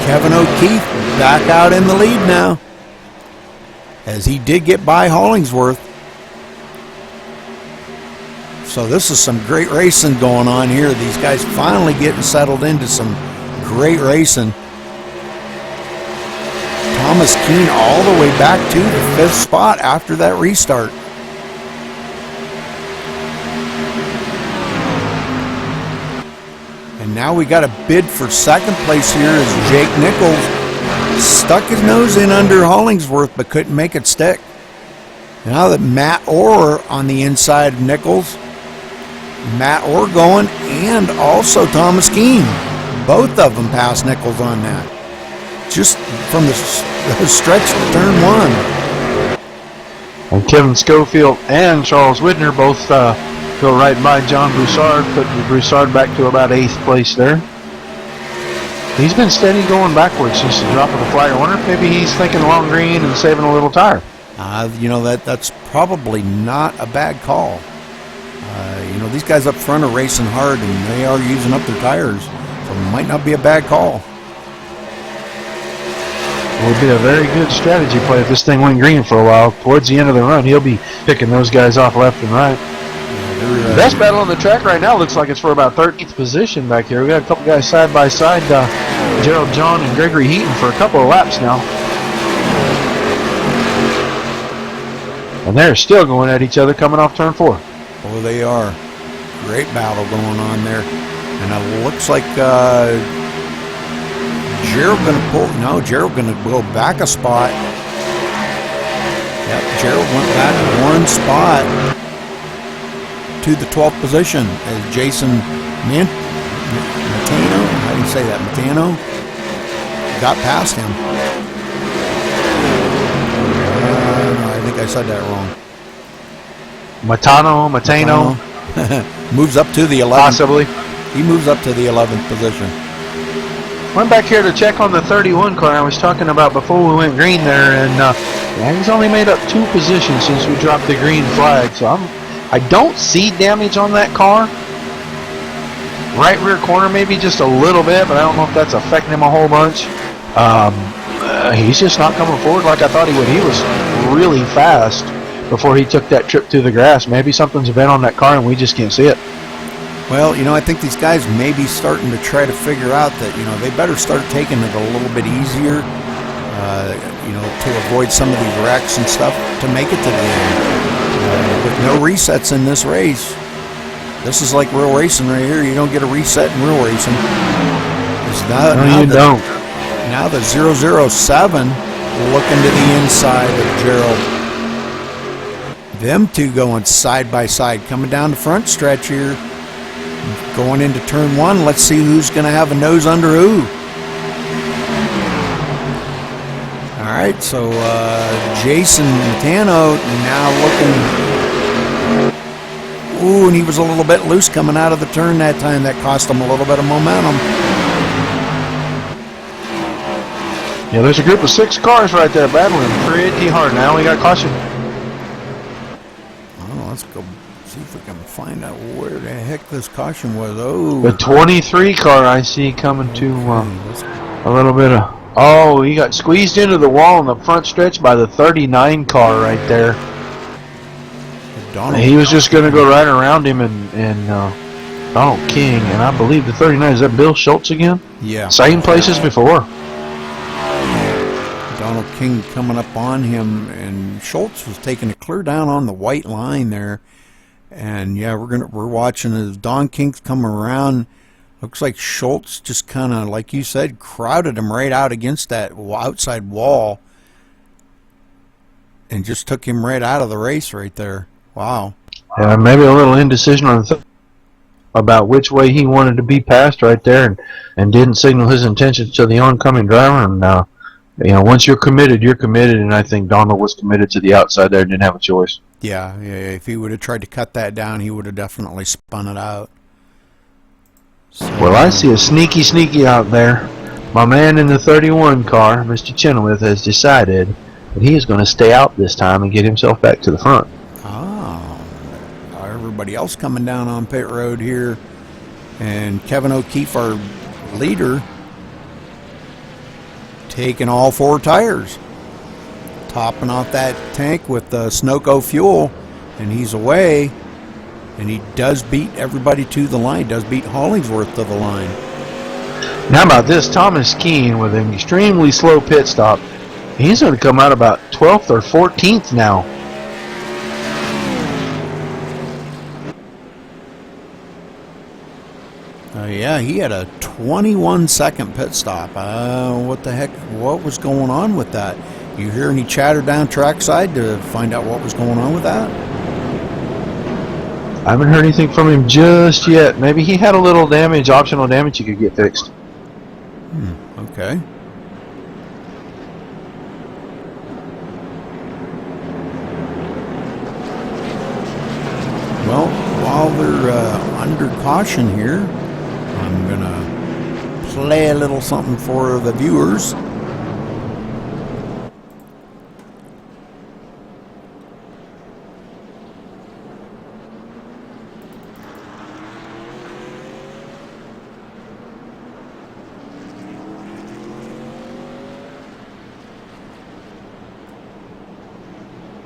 Kevin O'Keefe back out in the lead now. as he did get by Hollingsworth. So this is some great racing going on here. These guys finally getting settled into some great racing. Thomas Keene all the way back to the 5th spot after that restart. And now we got a bid for 2nd place here as Jake Nichols stuck his nose in under Hollingsworth but couldn't make it stick. Now that Matt Orr on the inside of Nichols, Matt Orr going, and also Thomas Keene. Both of them passed Nichols on that. Just from the stretch to turn 1. And Kevin Schofield and Charles Widner both go right by John Broussard, putting Broussard back to about 8th place there. He's been steady going backwards since the drop of the flag. I wonder if maybe he's thinking long green and saving a little tire. You know, that's probably not a bad call. You know, these guys up front are racing hard and they are using up their tires, so it might not be a bad call. It would be a very good strategy play if this thing went green for a while. Towards the end of the run, he'll be picking those guys off left and right. The best battle on the track right now looks like it's for about 13th position back here. We got a couple guys side by side, Gerald John and Gregory Heaton, for a couple of laps now. And they're still going at each other coming off turn 4. Oh, they are. Great battle going on there. And it looks like Gerald going to pull. No, Gerald going to go back a spot. Yep, Gerald went back 1 spot to the 12th position as Jason Matano, how do you say that, Matano, got past him. No, I think I said that wrong. Matano. Moves up to the 11th. Possibly. He moves up to the 11th position. Went back here to check on the 31 car I was talking about before we went green there, and yeah, he's only made up 2 positions since we dropped the green flag, so I don't see damage on that car. Right rear corner maybe just a little bit, but I don't know if that's affecting him a whole bunch. He's just not coming forward like I thought he would. He was really fast before he took that trip through the grass. Maybe something's been on that car and we just can't see it. Well, you know, I think these guys may be starting to try to figure out that, you know, they better start taking it a little bit easier, you know, to avoid some of these wrecks and stuff to make it to the end. With no resets in this race, this is like real racing right here. You don't get a reset in real racing. Now the 007 looking to the inside of Gerald. Them two going side by side, coming down the front stretch here. Going into turn 1, let's see who's going to have a nose under who. All right, so Jason Matano now looking. Ooh, and he was a little bit loose coming out of the turn that time. That cost him a little bit of momentum. Yeah, there's a group of 6 cars right there battling pretty hard now. We got caution. Oh, let's go see if we can find out where the heck this caution was. Oh, the 23 car I see coming to a little bit of. Oh, he got squeezed into the wall in the front stretch by the 39 car right there. He was just going to go right around him and Donald King, and I believe the 39, is that Bill Schultz again? Yeah. Same place as before. Donald King coming up on him, and Schultz was taking it clear down on the white line there. And yeah, we're watching as Don King's coming around. Looks like Schultz just kind of, like you said, crowded him right out against that outside wall and just took him right out of the race right there. Wow. Yeah, maybe a little indecision on about which way he wanted to be passed right there, and didn't signal his intentions to the oncoming driver. And you know, once you're committed, and I think Donald was committed to the outside there and didn't have a choice. Yeah, if he would have tried to cut that down, he would have definitely spun it out. So, well, I see a sneaky out there. My man in the 31 car, Mr. Chenoweth, has decided that he is going to stay out this time and get himself back to the front. Everybody else coming down on pit road here, and Kevin O'Keefe, our leader, taking all 4 tires. Topping off that tank with Sunoco fuel, and he's away. And he does beat everybody to the line. Does beat Hollingsworth to the line. Now about this, Thomas Keene with an extremely slow pit stop. He's going to come out about 12th or 14th now. Yeah, he had a 21-second pit stop. What the heck? What was going on with that? You hear any chatter down trackside to find out what was going on with that? I haven't heard anything from him just yet. Maybe he had a little damage, optional damage he could get fixed. Okay. Well, while they're under caution here, I'm gonna play a little something for the viewers.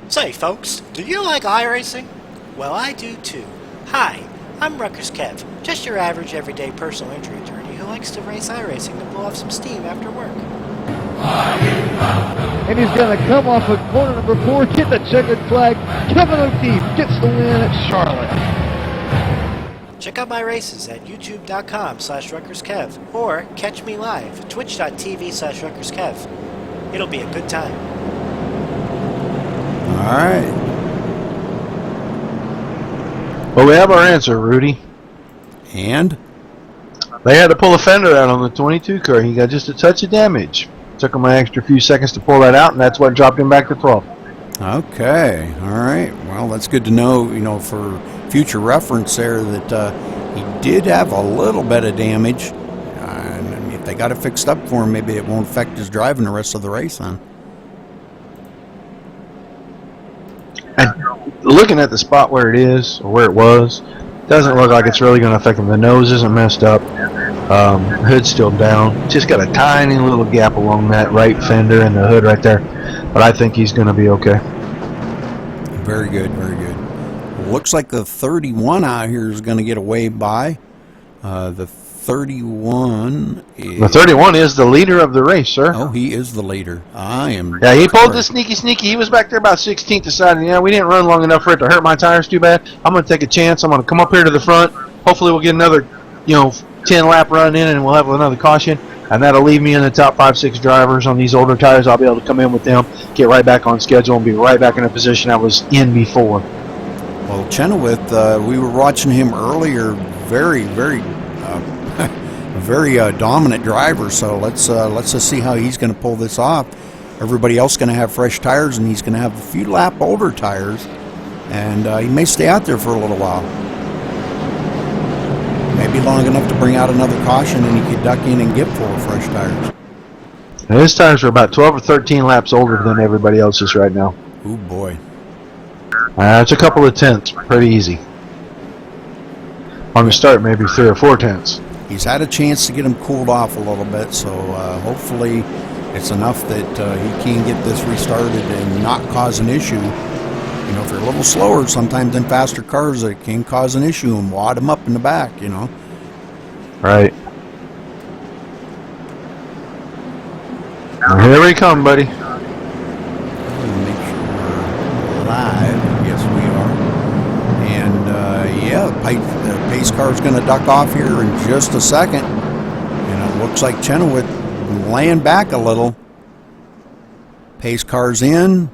Say folks, do you like iRacing? Well, I do too. Hi, I'm Rutgers Kev, just your average everyday personal injury attorney who likes to race iRacing to blow off some steam after work. And he's going to come off of corner number 4, get the checkered flag. Kevin O'Keefe gets the win at Charlotte. Check out my races at youtube.com/RutgersKev or catch me live, twitch.tv/RutgersKev. It'll be a good time. All right. Well, we have our answer, Rudy. And? They had to pull a fender out on the 22 car. He got just a touch of damage. Took him an extra few seconds to pull that out, and that's what dropped him back to 12th. Okay. All right. Well, that's good to know, you know, for future reference there that he did have a little bit of damage. And if they got it fixed up for him, maybe it won't affect his driving the rest of the race then. And looking at the spot where it is, or where it was, doesn't look like it's really going to affect him. The nose isn't messed up. Hood's still down. Just got a tiny little gap along that right fender and the hood right there. But I think he's going to be okay. Very good, very good. Looks like the 31 out here is going to get away by. The 31 is... The 31 is the leader of the race, sir. Oh, he is the leader. I am... Yeah, he pulled the sneaky. He was back there about 16th, deciding, yeah, we didn't run long enough for it to hurt my tires too bad. I'm going to take a chance. I'm going to come up here to the front. Hopefully we'll get another, 10-lap run in, and we'll have another caution. And that'll leave me in the top 5-6 drivers on these older tires. I'll be able to come in with them, get right back on schedule, and be right back in a position I was in before. Well, Chenoweth, we were watching him earlier. Very, very, very dominant driver. So let's just see how he's going to pull this off. Everybody else going to have fresh tires, and he's going to have a few lap older tires, and he may stay out there for a little while. Maybe long enough to bring out another caution, and he could duck in and get 4 fresh tires. Now, his tires are about 12 or 13 laps older than everybody else's right now. Oh boy. It's a couple of tenths, pretty easy. On the start, maybe 3 or 4 tenths. He's had a chance to get him cooled off a little bit, so hopefully it's enough that he can get this restarted and not cause an issue. If they're a little slower, sometimes in faster cars, it can cause an issue and wad them up in the back, Right. Well, here we come, buddy. Make sure we're live. Yes, we are. And, the pace car is going to duck off here in just a second. And it looks like Chenoweth laying back a little. Pace car's in.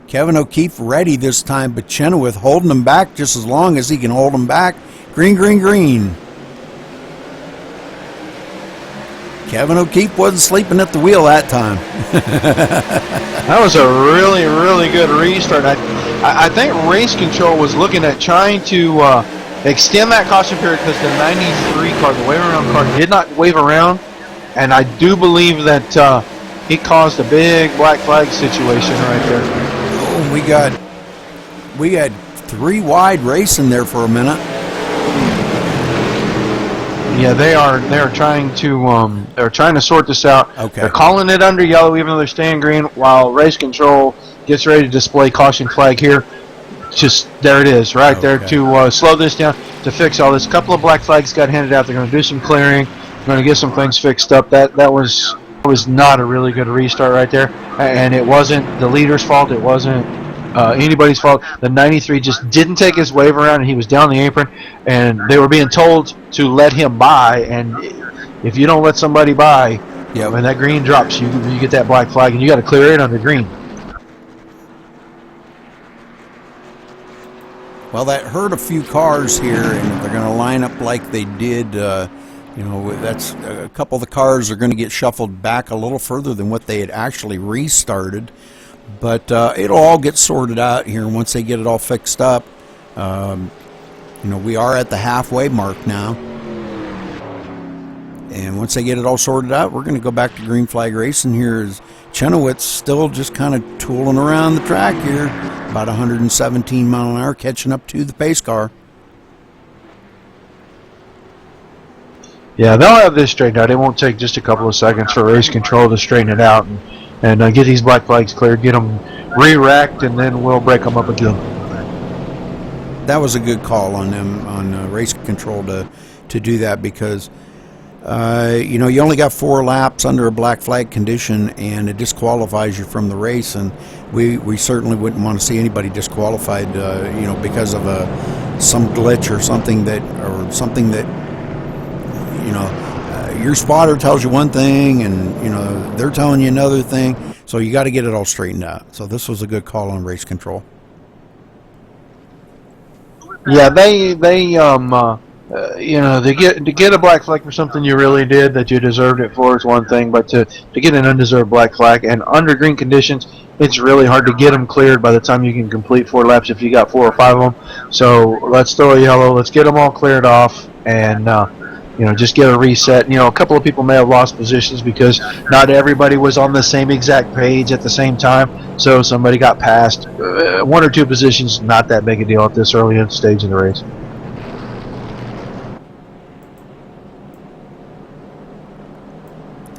Kevin O'Keefe ready this time, but Chenoweth holding him back just as long as he can hold him back. Green, green, green. Kevin O'Keefe wasn't sleeping at the wheel that time. That was a really, really good restart. I think race control was looking at trying to extend that caution period because the 93 car, the wave around car, did not wave around, and I do believe that it caused a big black flag situation right there. We had 3 wide racing there for a minute. Yeah, they are trying to sort this out. Okay. They're calling it under yellow, even though they're staying green. While race control gets ready to display caution flag here. Just there it is, right there to slow this down, to fix all this. A couple of black flags got handed out. They're going to do some clearing. They're going to get some things fixed up. That was not a really good restart right there, and it wasn't the leader's fault. It wasn't anybody's fault. The 93 just didn't take his wave around, and he was down the apron, and they were being told to let him by. And if you don't let somebody by, when that green drops, you get that black flag, and you got to clear it under green. Well, that hurt a few cars here, and they're going to line up like they did. That's a couple of the cars are going to get shuffled back a little further than what they had actually restarted. But it'll all get sorted out here once they get it all fixed up. We are at the halfway mark now. And once they get it all sorted out, we're going to go back to green flag racing here. As Chenoweth's still just kind of tooling around the track here, about 117 mile an hour, catching up to the pace car. Yeah, they'll have this straightened out. It won't take just a couple of seconds for race control to straighten it out and get these black flags cleared, get them re-racked, and then we'll break them up again. That was a good call on them, on race control to do that, because you only got 4 laps under a black flag condition, and it disqualifies you from the race, and we certainly wouldn't want to see anybody disqualified, because of some glitch or something that your spotter tells you one thing, and they're telling you another thing. So you got to get it all straightened out. So this was a good call on race control. Yeah, to get a black flag for something you really did that you deserved it for is one thing, but to get an undeserved black flag and under green conditions, it's really hard to get them cleared by the time you can complete 4 laps if you got 4 or 5 of them. So let's throw a yellow. Let's get them all cleared off and just get a reset. A couple of people may have lost positions because not everybody was on the same exact page at the same time, so somebody got passed. 1 or 2 positions, not that big a deal at this early stage in the race.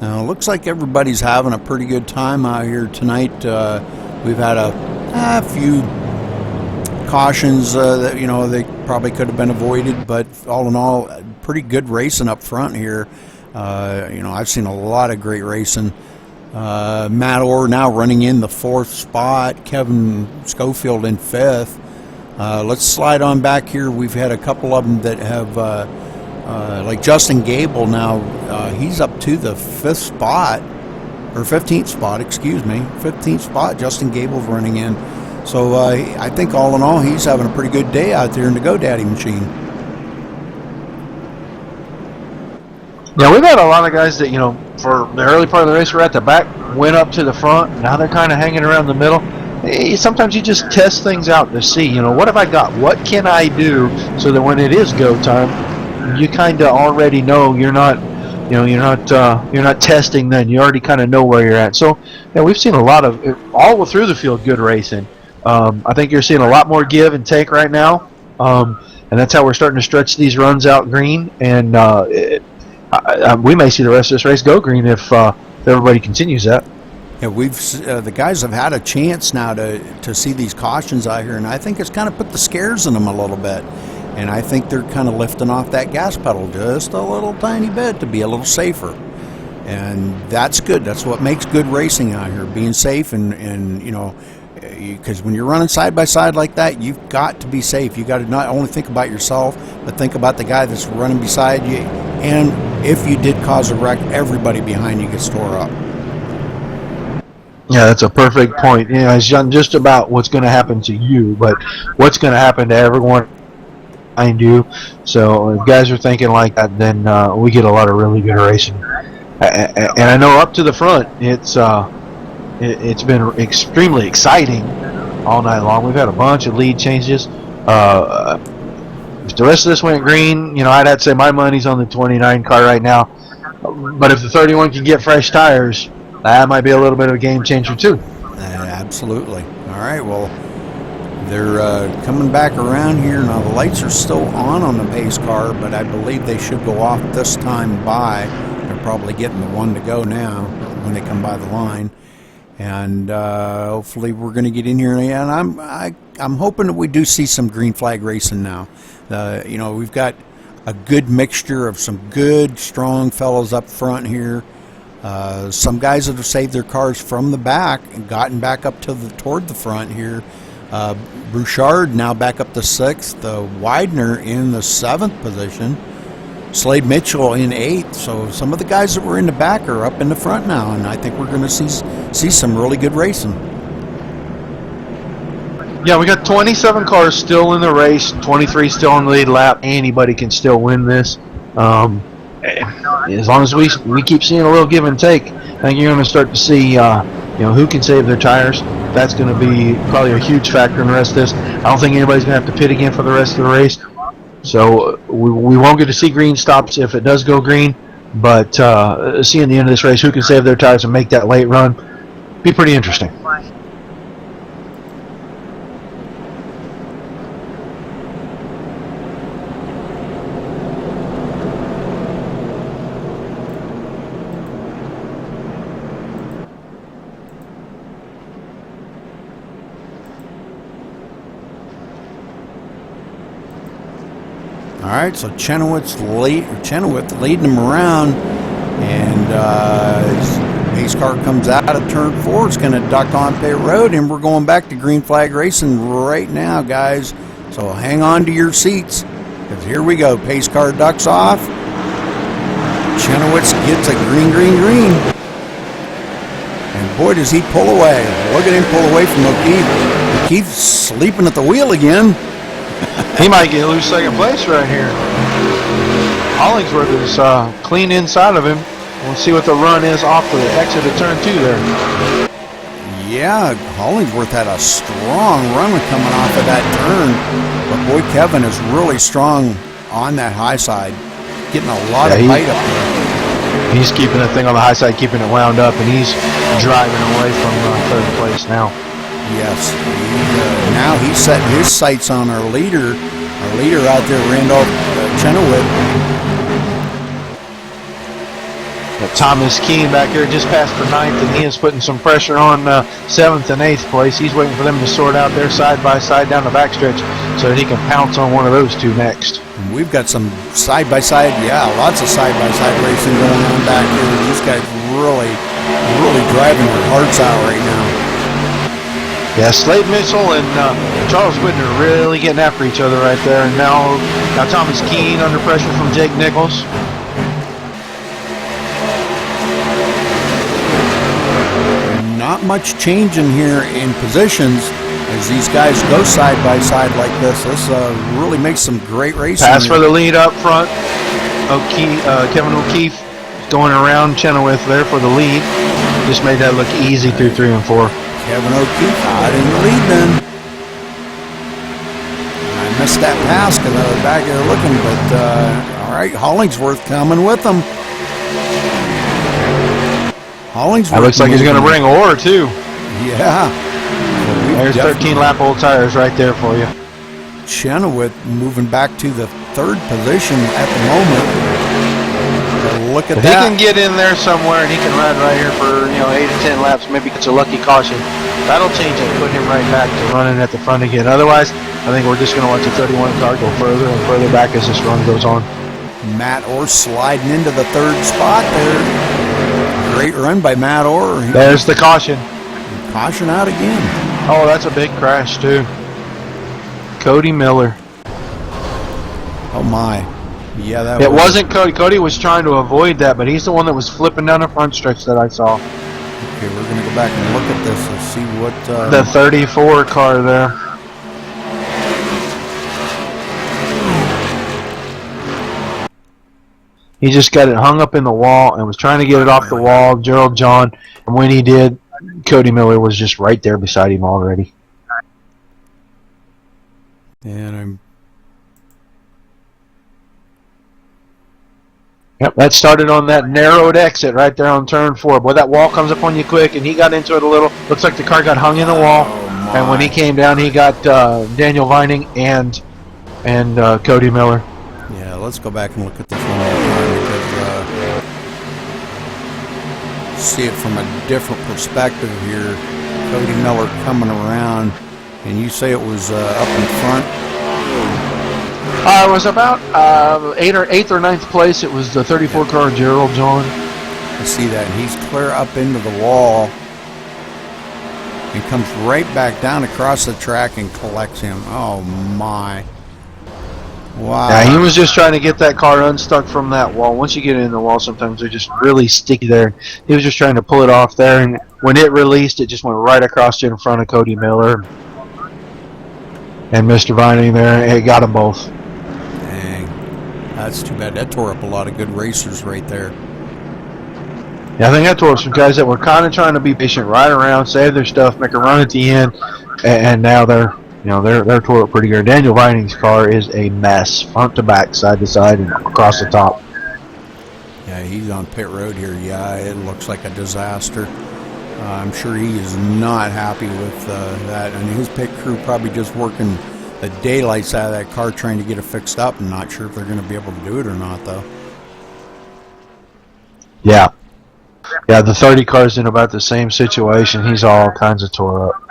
Now, it looks like everybody's having a pretty good time out here tonight. We've had a few cautions that they probably could have been avoided, but all in all, pretty good racing up front here. I've seen a lot of great racing. Matt Orr now running in the 4th spot, Kevin Schofield in 5th. Let's slide on back here. We've had a couple of them that have like Justin Gable now, he's up to the 5th spot, or 15th spot, 15th spot. Justin Gable's running in. So I think all in all, he's having a pretty good day out there in the GoDaddy machine. Yeah, we've had a lot of guys that, for the early part of the race were at the back, went up to the front. Now they're kind of hanging around the middle. Sometimes you just test things out to see, what have I got? What can I do so that when it is go time, you kind of already know you're not testing then. You already kind of know where you're at. So, we've seen a lot of, all through the field, good racing. I think you're seeing a lot more give and take right now. And that's how we're starting to stretch these runs out green. And we may see the rest of this race go green if everybody continues that. Yeah, the guys have had a chance now to see these cautions out here, and I think it's kind of put the scares in them a little bit. And I think they're kind of lifting off that gas pedal just a little tiny bit to be a little safer. And that's good. That's what makes good racing out here, being safe and because when you're running side by side like that, you've got to be safe. You got to not only think about yourself, but think about the guy that's running beside you. And if you did cause a wreck, everybody behind you gets tore up. Yeah, that's a perfect point. It's not just about what's going to happen to you, but what's going to happen to everyone behind you. So if guys are thinking like that, then we get a lot of really good racing. And I know up to the front, it's been extremely exciting all night long. We've had a bunch of lead changes. If the rest of this went green, I'd have to say my money's on the 29 car right now. But if the 31 can get fresh tires, that might be a little bit of a game changer too. Absolutely. All right, well, They're coming back around here. Now the lights are still on the pace car, but I believe they should go off this time by. They're probably getting the one to go now when they come by the line. And hopefully we're going to get in here. And I'm hoping that we do see some green flag racing now. You know, we've got a good mixture of some good, strong fellows up front here. Some guys that have saved their cars from the back and gotten back up to toward the front here. Bouchard now back up to 6th. Widener in the 7th position. Slade Mitchell in 8th. So some of the guys that were in the back are up in the front now, and I think we're going to see some really good racing. Yeah, we got 27 cars still in the race, 23 still on the lead lap. Anybody can still win this. As long as we keep seeing a little give and take, I think you're going to start to see who can save their tires. That's going to be probably a huge factor in the rest of this. I don't think anybody's going to have to pit again for the rest of the race. So we won't get to see green stops if it does go green, but seeing the end of this race, who can save their tires and make that late run, be pretty interesting. All right, so Chenoweth's leading them around, and his pace car comes out of turn 4. It's going to duck on pit road, and we're going back to green flag racing right now, guys. So hang on to your seats, because here we go. Pace car ducks off. Chenoweth gets a green. And boy, does he pull away. Look at him pull away from O'Keefe. O'Keefe's sleeping at the wheel again. He might lose second place right here. Hollingsworth is clean inside of him. We'll see what the run is off the exit of turn 2 there. Yeah, Hollingsworth had a strong run coming off of that turn. But boy, Kevin is really strong on that high side. Getting a lot of bite up there. He's keeping the thing on the high side, keeping it wound up, and he's driving away from 3rd place now. Yes, now he's setting his sights on our leader out there, Randolph Chenoweth. Thomas Keene back here just passed for 9th, and he is putting some pressure on 7th and 8th place. He's waiting for them to sort out their side by side down the backstretch so that he can pounce on one of those two next. And we've got some side by side, lots of side by side racing going on back here. These guys really driving their hearts out right now. Yeah, Slade Mitchell and Charles Whitner really getting after each other right there. And now Thomas Keene under pressure from Jake Nichols. Not much changing here in positions as these guys go side by side like this. This really makes some great racing. Pass for the lead up front. Kevin O'Keefe going around Chenoweth there for the lead. Just made that look easy through 3 and 4. Kevin O'Keefe out in the lead then. I missed that pass because I was back there looking, but all right, Hollingsworth coming with them. Hollingsworth. That looks like he's going to bring ore too. Yeah. There's 13 lap old tires right there for you. Chenoweth moving back to the 3rd position at the moment. Look at that. He can get in there somewhere and he can ride right here for 8 to 10 laps. Maybe it's a lucky caution. That'll change it, put him right back to running at the front again. Otherwise, I think we're just going to watch the 31 car go further and further back as this run goes on. Matt Orr sliding into the 3rd spot there. Great run by Matt Orr. There's the caution. Caution out again. Oh, that's a big crash too. Cody Miller. Oh my. Yeah, it wasn't Cody. Cody was trying to avoid that, but he's the one that was flipping down the front stretch that I saw. Okay, we're going to go back and look at this and see what... the 34 car there. He just got it hung up in the wall and was trying to get it off the wall, Gerald John, and when he did, Cody Miller was just right there beside him already. And Yep, that started on that narrowed exit right there on turn 4. Boy, that wall comes up on you quick, and he got into it a little. Looks like the car got hung in the wall. Oh my. And when he came down, he got Daniel Vining and Cody Miller. Yeah, let's go back and look at this one more time because see it from a different perspective here. Cody Miller coming around, and you say it was up in front. It was about 8th or 9th place. It was the 34 car Gerald John. I see that, and he's clear up into the wall and comes right back down across the track and collects him. Oh my. Wow. Yeah, he was just trying to get that car unstuck from that wall. Once you get in the wall, sometimes they're just really sticky there. He was just trying to pull it off there, and when it released, it just went right across in front of Cody Miller and Mr. Vining there. It got them both. Dang. That's too bad. That tore up a lot of good racers right there. Yeah, I think that tore up some guys that were kind of trying to be patient, ride around, save their stuff, make a run at the end, and now they're tore up pretty good. Daniel Vining's car is a mess, front to back, side to side, and across the top. Yeah, he's on pit road here. Yeah, it looks like a disaster. I'm sure he is not happy with that. And his pit crew probably just working the daylights out of that car trying to get it fixed up. I'm not sure if they're going to be able to do it or not, though. Yeah. Yeah, the 30 car's in about the same situation. He's all kinds of tore up.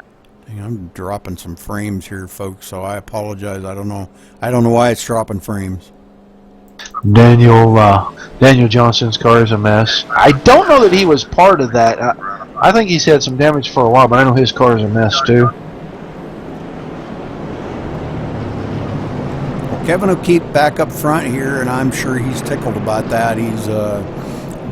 I'm dropping some frames here, folks, so I apologize. I don't know why it's dropping frames. Daniel Johnson's car is a mess. I don't know that he was part of that. I think he's had some damage for a while, but I know his car is a mess too. Well, Kevin O'Keefe back up front here, and I'm sure he's tickled about that. He's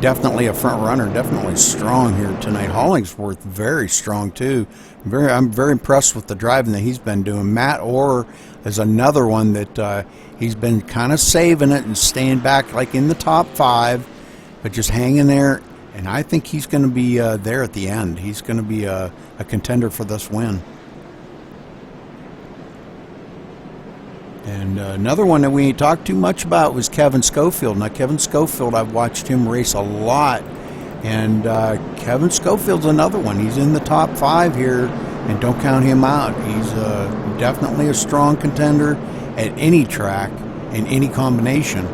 definitely a front runner, definitely strong here tonight. Hollingsworth very strong too. I'm very impressed with the driving that he's been doing. Matt Orr is another one that he's been kind of saving it and staying back like in the top 5, but just hanging there. And I think he's going to be there at the end. He's going to be a contender for this win. And another one that we ain't talked too much about was Kevin Schofield. Now, Kevin Schofield, I've watched him race a lot. And Kevin Schofield's another one. He's in the top 5 here, and don't count him out. He's definitely a strong contender at any track in any combination.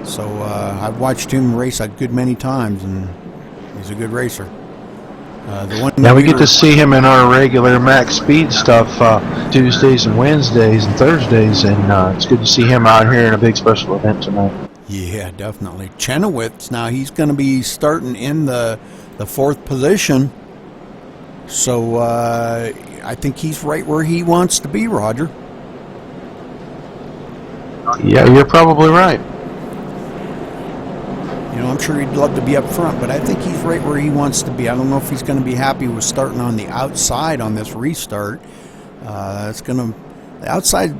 So I've watched him race a good many times, and he's a good racer. Now we get to see him in our regular Max Speed stuff Tuesdays and Wednesdays and Thursdays, and it's good to see him out here in a big special event tonight. Yeah, definitely. Chenoweth, now he's going to be starting in the 4th position. So I think he's right where he wants to be, Roger. Yeah, you're probably right. You know, I'm sure he'd love to be up front, but I think he's right where he wants to be. I don't know if he's going to be happy with starting on the outside on this restart. The outside,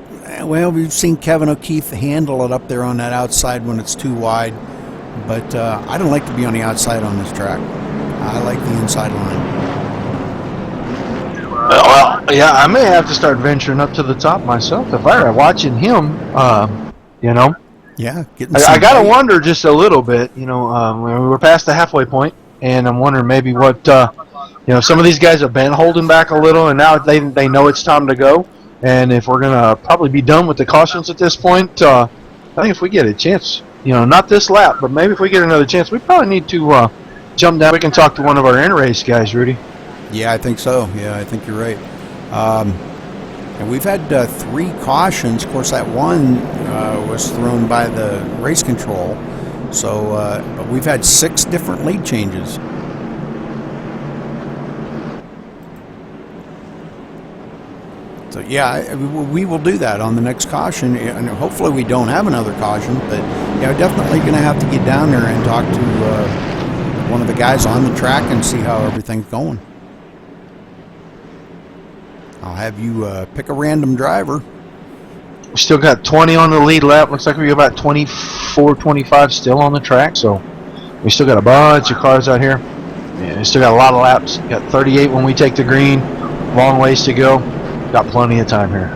well, we've seen Kevin O'Keefe handle it up there on that outside when it's too wide, but I don't like to be on the outside on this track. I like the inside line. Well, yeah, I may have to start venturing up to the top myself if I were watching him, you know. Yeah, I got to wonder just a little bit, you know, we're past the halfway point, and I'm wondering maybe what, you know, some of these guys have been holding back a little, and now they know it's time to go. And if we're going to probably be done with the cautions at this point, I think if we get a chance, you know, not this lap, but maybe if we get another chance, we probably need to jump down. We can talk to one of our in-race guys, Rudy. Yeah, I think so. Yeah, I think you're right. And we've had 3 cautions. Of course, that one was thrown by the race control. So but we've had 6 different lead changes. So yeah, we will do that on the next caution, and hopefully we don't have another caution. But yeah, we're definitely going to have to get down there and talk to one of the guys on the track and see how everything's going. I'll have you pick a random driver. We still got 20 on the lead lap. Looks like we got about 24, 25 still on the track. So we still got a bunch of cars out here. Yeah, we still got a lot of laps. Got 38 when we take the green. Long ways to go. Got plenty of time here.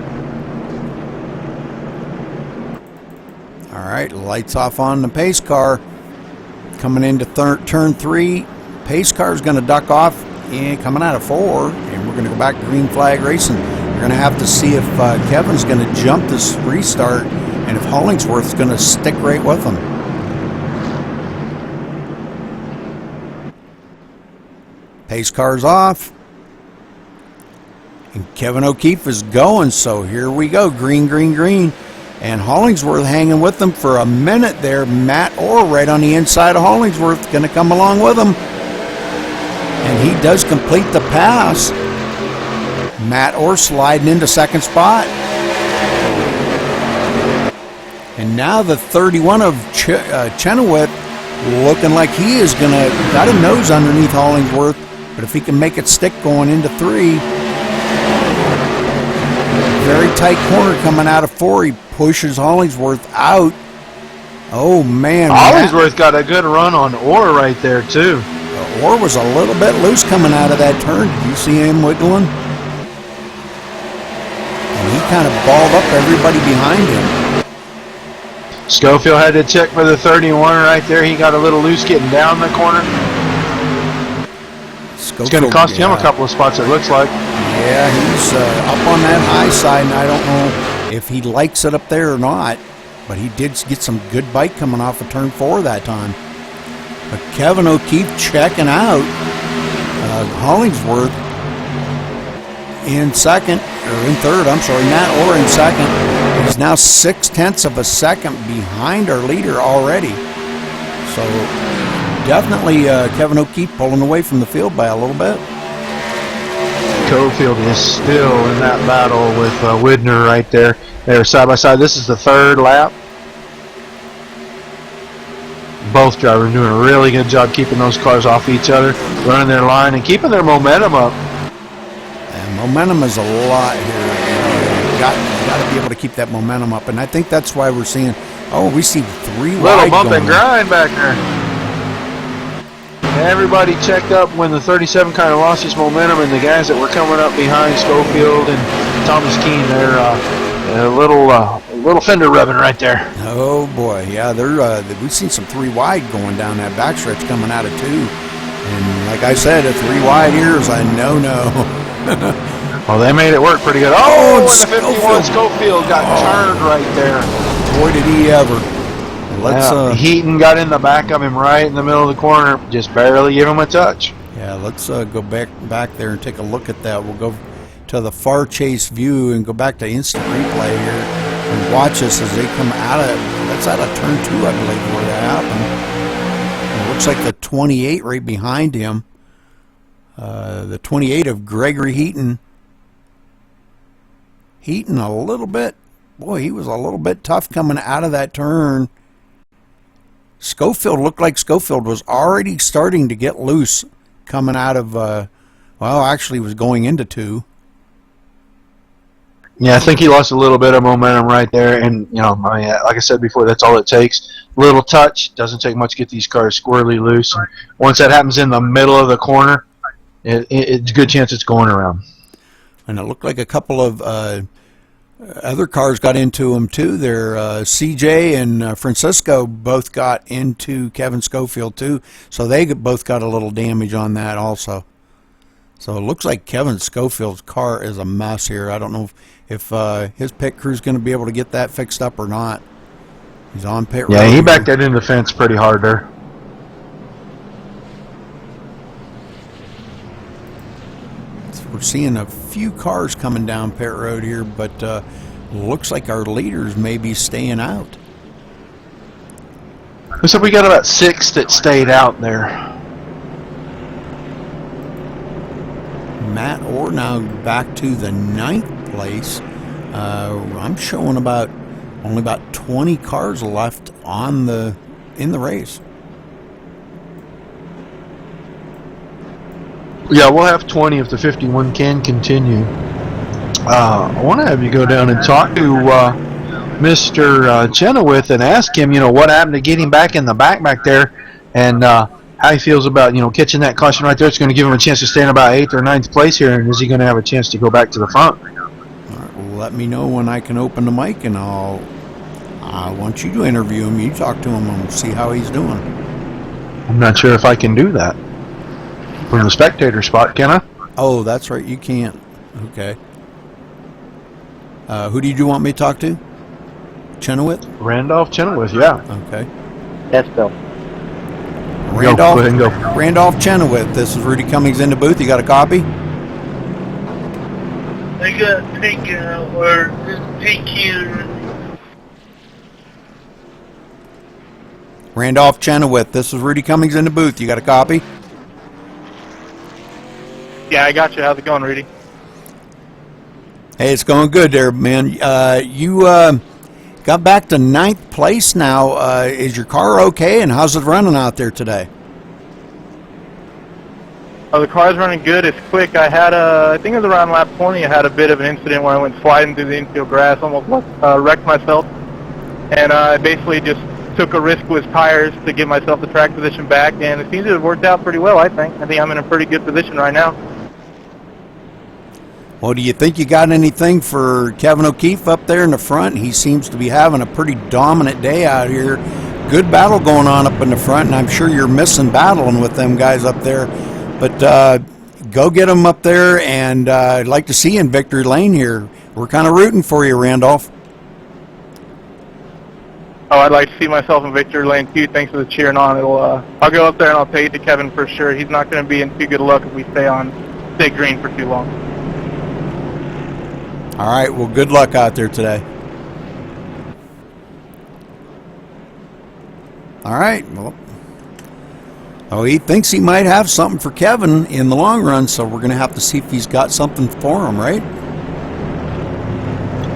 All right, lights off on the pace car. Coming into turn 3. Pace car is going to duck off and coming out of 4, and we're going to go back to green flag racing. We're going to have to see if Kevin's going to jump this restart and if Hollingsworth's going to stick right with him. Pace car's off. And Kevin O'Keefe is going, so here we go. Green, green, green. And Hollingsworth hanging with them for a minute there. Matt Orr right on the inside of Hollingsworth, going to come along with him. And he does complete the pass. Matt Orr sliding into second spot. And now the 31 of Chenoweth looking like he is going to, got a nose underneath Hollingsworth, but if he can make it stick going into 3. Very tight corner coming out of 4. He pushes Hollingsworth out. Oh, man. Hollingsworth got a good run on Orr right there, too. Orr was a little bit loose coming out of that turn. Did you see him wiggling? And he kind of balled up everybody behind him. Schofield had to check for the 31 right there. He got a little loose getting down the corner. It's going to cost him a couple of spots, it looks like. Yeah, he's up on that high side, and I don't know if he likes it up there or not. But he did get some good bite coming off of turn 4 that time. But Kevin O'Keefe checking out. Hollingsworth in second, or in third, I'm sorry, Matt Orr in second. He's now 0.6 of a second behind our leader already. So definitely Kevin O'Keefe pulling away from the field by a little bit. Cofield is still in that battle with Widner right there. They're side by side. This is the 3rd lap. Both drivers doing a really good job keeping those cars off each other, running their line and keeping their momentum up. And momentum is a lot here. You got to be able to keep that momentum up, and I think that's why we're seeing. Oh, we see 3 little wide bump going. and grind back there. Everybody checked up when the 37 kind of lost his momentum, and the guys that were coming up behind Schofield and Thomas Keene, they're a little fender rubbing right there. Oh boy, yeah, we've seen some 3 wide going down that backstretch coming out of 2, and like I said, a 3 wide here is a no-no. Well, they made it work pretty good. Oh, and the Schofield. 51 Schofield got turned right there. Boy, did he ever. Heaton got in the back of him right in the middle of the corner, just barely give him a touch. Yeah, let's go back there and take a look at that. We'll go to the far chase view and go back to instant replay here and watch this as they come out of, that's out of turn 2, I believe, where that happened. It looks like the 28 right behind him, the 28 of Gregory Heaton. Heaton a little bit, boy, he was a little bit tough coming out of that turn. Schofield looked like Schofield was already starting to get loose coming out of, well, actually was going into 2. Yeah, I think he lost a little bit of momentum right there, and like I said before, that's all it takes. Little touch, doesn't take much to get these cars squarely loose. And once that happens in the middle of the corner, it's a good chance it's going around. And it looked like a couple of other cars got into him too. There, CJ and Francisco both got into Kevin Schofield too, so they both got a little damage on that also. So it looks like Kevin Schofield's car is a mess here. I don't know if his pit crew's going to be able to get that fixed up or not. He's on pit road. Yeah, he backed that into the fence pretty hard there. We're seeing a few cars coming down pit road here, but looks like our leaders may be staying out. Looks like we got about 6 that stayed out there. Matt Orr now back to the 9th place. I'm showing only about 20 cars left in the race. Yeah, we'll have 20 if the 51 can continue. I want to have you go down and talk to Mr. Chenoweth and ask him, what happened to getting back in the back there, and how he feels about, catching that caution right there. It's going to give him a chance to stay in about 8th or 9th place here, and is he going to have a chance to go back to the front? All right, well, let me know when I can open the mic, and I want you to interview him. You talk to him and see how he's doing. I'm not sure if I can do that from the spectator spot, can I? Oh, that's right. You can't. Okay. Who did you want me to talk to? Chenoweth? Randolph Chenoweth, yeah. Okay. Yes, Bill. Randolph, Go ahead and go. Randolph Chenoweth. This is Rudy Cummings in the booth. You got a copy? I got taken out or take you. Randolph Chenoweth. This is Rudy Cummings in the booth. You got a copy? Yeah, I got you. How's it going, Rudy? Hey, it's going good there, man. You got back to 9th place now. Is your car okay, and how's it running out there today? Oh, the car's running good. It's quick. I had I think it was around lap 20, I had a bit of an incident where I went sliding through the infield grass, almost wrecked myself. And I basically just took a risk with tires to give myself the track position back, and it seems to have worked out pretty well, I think. I think I'm in a pretty good position right now. Well, do you think you got anything for Kevin O'Keefe up there in the front? He seems to be having a pretty dominant day out here. Good battle going on up in the front, and I'm sure you're missing battling with them guys up there. But go get them up there, and I'd like to see you in victory lane here. We're kind of rooting for you, Randolph. Oh, I'd like to see myself in victory lane too. Thanks for the cheering on. I'll go up there and I'll pay it to Kevin for sure. He's not going to be in too good luck if we stay green for too long. All right, well, good luck out there today. All right, well, he thinks he might have something for Kevin in the long run, so we're going to have to see if he's got something for him, right?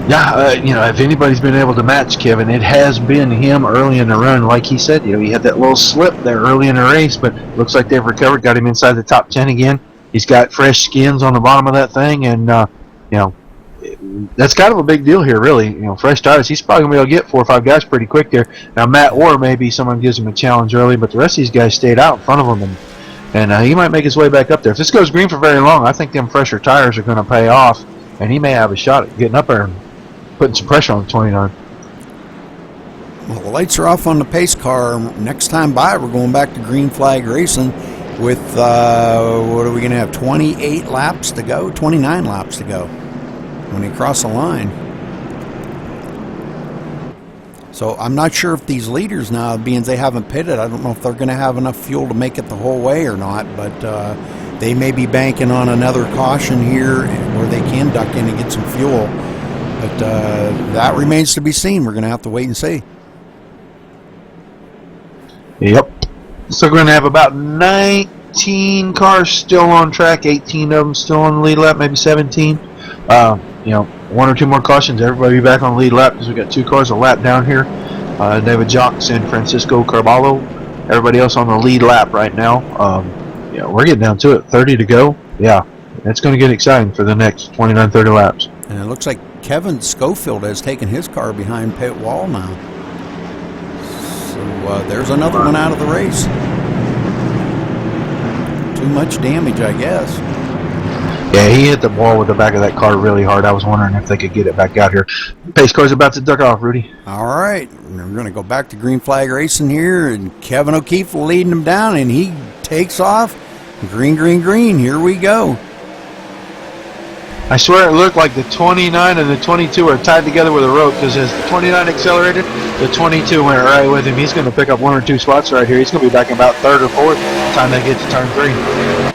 Yeah, if anybody's been able to match Kevin, it has been him early in the run. Like he said, he had that little slip there early in the race, but looks like they've recovered, got him inside the top 10 again. He's got fresh skins on the bottom of that thing, and, that's kind of a big deal here, really. Fresh tires. He's probably going to be able to get 4 or 5 guys pretty quick there. Now, Matt Orr, maybe someone gives him a challenge early, but the rest of these guys stayed out in front of him, and he might make his way back up there. If this goes green for very long, I think them fresher tires are going to pay off, and he may have a shot at getting up there and putting some pressure on the 29. Well, the lights are off on the pace car. Next time by, we're going back to green flag racing with, what are we going to have, 28 laps to go? 29 laps to go when they cross the line. So I'm not sure if these leaders now, being they haven't pitted, I don't know if they're going to have enough fuel to make it the whole way or not, but they may be banking on another caution here where they can duck in and get some fuel. But that remains to be seen. We're going to have to wait and see. Yep. So we're going to have about 19 cars still on track, 18 of them still on the lead lap, maybe 17. 1 or 2 more cautions. Everybody be back on the lead lap because we got 2 cars a lap down here. David Jocks and Francisco Carballo. Everybody else on the lead lap right now. We're getting down to it. 30 to go. Yeah, it's going to get exciting for the next 29, 30 laps. And it looks like Kevin Schofield has taken his car behind pit wall now. So there's another one out of the race. Too much damage, I guess. Yeah, he hit the wall with the back of that car really hard. I was wondering if they could get it back out here. Pace car's about to duck off, Rudy. All right. We're going to go back to green flag racing here, and Kevin O'Keefe leading him down, and he takes off. Green, green, green. Here we go. I swear it looked like the 29 and the 22 are tied together with a rope because as the 29 accelerated, the 22 went right with him. He's going to pick up 1 or 2 spots right here. He's going to be back in about 3rd or 4th by the time they get to turn 3.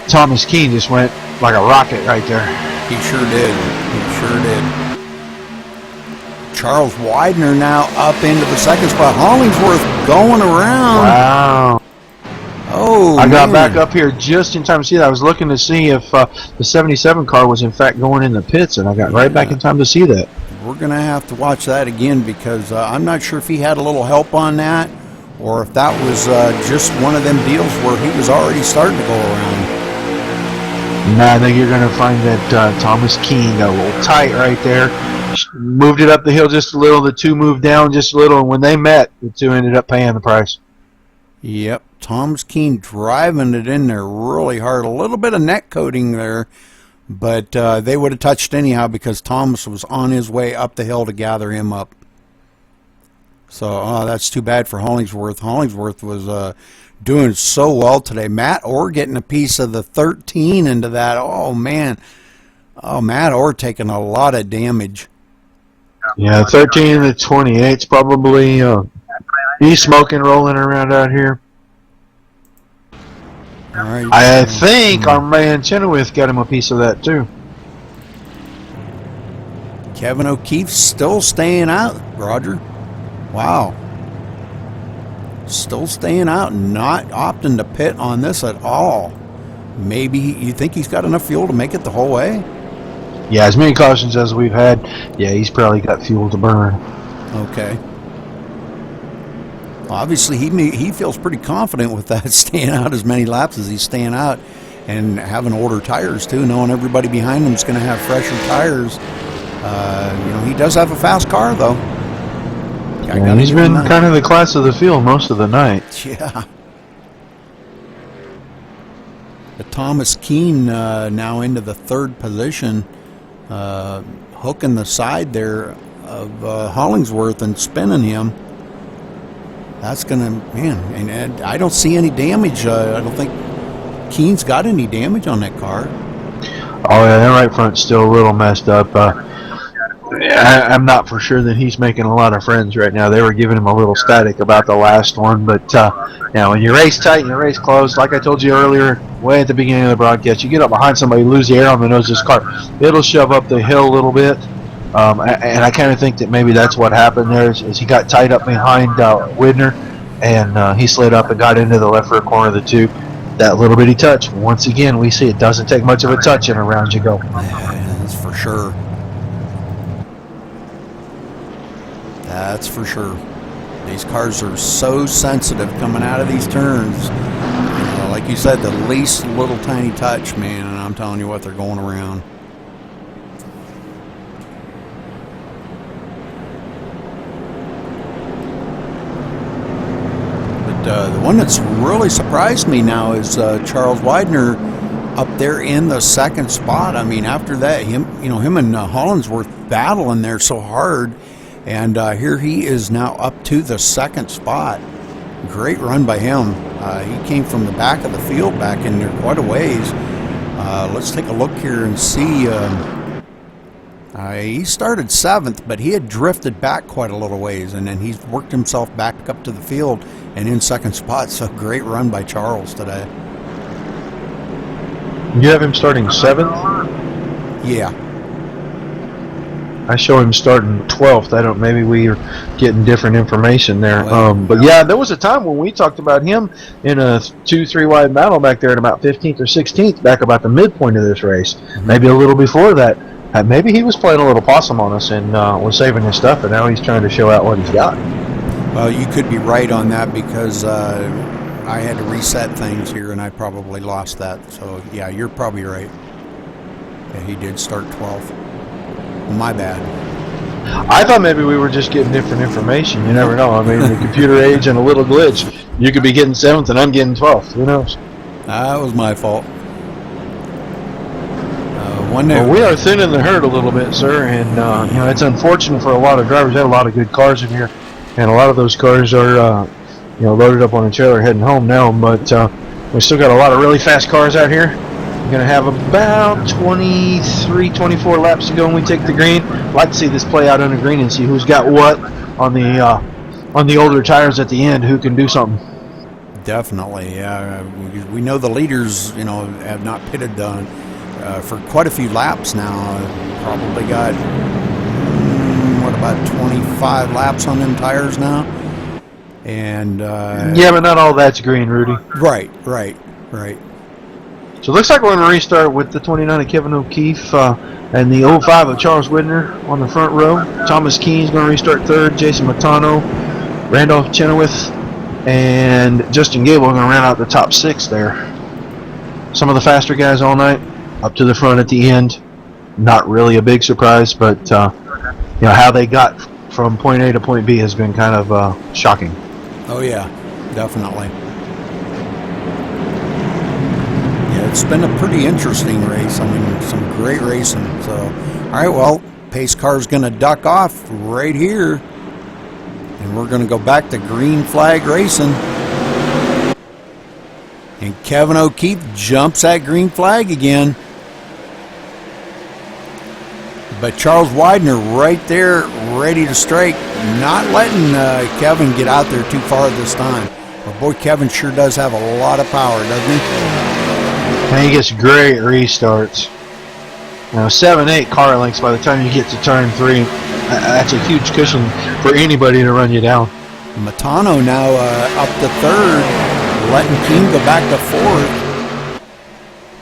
Thomas Keene just went like a rocket right there. He sure did. He sure did. Charles Widener now up into the 2nd spot. Hollingsworth going around. Wow. Oh, I got man. back up here just in time to see that. I was looking to see if the 77 car was in fact going in the pits, and I got right back in time to see that. We're going to have to watch that again because I'm not sure if he had a little help on that or if that was just one of them deals where he was already starting to go around. Nah, I think you're going to find that Thomas Keene got a little tight right there. Moved it up the hill just a little. The 2 moved down just a little, and when they met, the 2 ended up paying the price. Yep, Thomas Keene driving it in there really hard. A little bit of neck coating there, but they would have touched anyhow because Thomas was on his way up the hill to gather him up. So that's too bad for Hollingsworth. Hollingsworth was doing so well today. Matt Orr getting a piece of the 13 into that. Oh, man. Oh, Matt Orr taking a lot of damage. Yeah, 13 to 28's probably, he's smoking, rolling around out here. All right. I think our man Chenoweth got him a piece of that, too. Kevin O'Keefe's still staying out, Roger. Wow. Still staying out, not opting to pit on this at all. Maybe you think he's got enough fuel to make it the whole way? Yeah, as many cautions as we've had, yeah, he's probably got fuel to burn. Okay. Well, obviously, he feels pretty confident with that, staying out as many laps as he's staying out, and having order tires too, knowing everybody behind him is going to have fresher tires. He does have a fast car, though. Yeah, he's been kind of the class of the field most of the night. Yeah. The Thomas Keene now into the third position, hooking the side there of Hollingsworth and spinning him. That's going to, man, and I don't see any damage. I don't think Keene's got any damage on that car. Oh, yeah, that right front's still a little messed up. I'm not for sure that he's making a lot of friends right now. They were giving him a little static about the last one, but when you race tight and you race close, like I told you earlier, way at the beginning of the broadcast, you get up behind somebody, lose the air on the nose of this car, it'll shove up the hill a little bit. And I kind of think that maybe that's what happened there is he got tied up behind Widner, and he slid up and got into the left rear corner of the tube. That little bitty touch. Once again, we see it doesn't take much of a touch and around you go. Yeah, that's for sure. That's for sure. These cars are so sensitive coming out of these turns. Like you said, the least little tiny touch, man, and I'm telling you what, they're going around. But the one that's really surprised me now is Charles Widener up there in the second spot. I mean, after that, him and Hollingsworth battling there so hard. And here he is now up to the second spot. Great run by him. He came from the back of the field back in there quite a ways. Let's take a look here and see. He started 7th, but he had drifted back quite a little ways, and then he's worked himself back up to the field and in second spot. So great run by Charles today. You have him starting 7th? Yeah. I show him starting 12th. Maybe we are getting different information there. But yeah, there was a time when we talked about him in a 2-3 wide battle back there at about 15th or 16th, back about the midpoint of this race. Maybe a little before that. Maybe he was playing a little possum on us and was saving his stuff, and now he's trying to show out what he's got. Well, you could be right on that because I had to reset things here, and I probably lost that. So, yeah, you're probably right. Yeah, he did start 12th. My bad. I thought maybe we were just getting different information. You never know. I mean, the computer age and a little glitch. You could be getting 7th and I'm getting 12th. Who knows? That was my fault. Well, we are thinning the herd a little bit, sir, and it's unfortunate for a lot of drivers. They have a lot of good cars in here, and a lot of those cars are loaded up on a trailer heading home now. But we still got a lot of really fast cars out here. We're going to have about 23, 24 laps to go when we take the green. I'd like to see this play out on the green and see who's got what on the older tires at the end, who can do something. Definitely, yeah. We know the leaders, have not pitted for quite a few laps now. Probably got, about 25 laps on them tires now? And yeah, but not all that's green, Rudy. Right. So it looks like we're going to restart with the 29 of Kevin O'Keefe and the 05 of Charles Widner on the front row. Thomas Keene's going to restart third. Jason Matano, Randolph Chenoweth, and Justin Gable are going to round out the top 6 there. Some of the faster guys all night, up to the front at the end. Not really a big surprise, but how they got from point A to point B has been kind of shocking. Oh yeah, definitely. Yeah, it's been a pretty interesting race. I mean, some great racing. So, all right, well, pace car's going to duck off right here. And we're going to go back to green flag racing. And Kevin O'Keefe jumps that green flag again. But Charles Widener right there, ready to strike, not letting Kevin get out there too far this time. But boy, Kevin sure does have a lot of power, doesn't he? And he gets great restarts. 7-8 car lengths by the time you get to turn 3. That's a huge cushion for anybody to run you down. Matano now up to 3rd, letting Keene go back to 4th.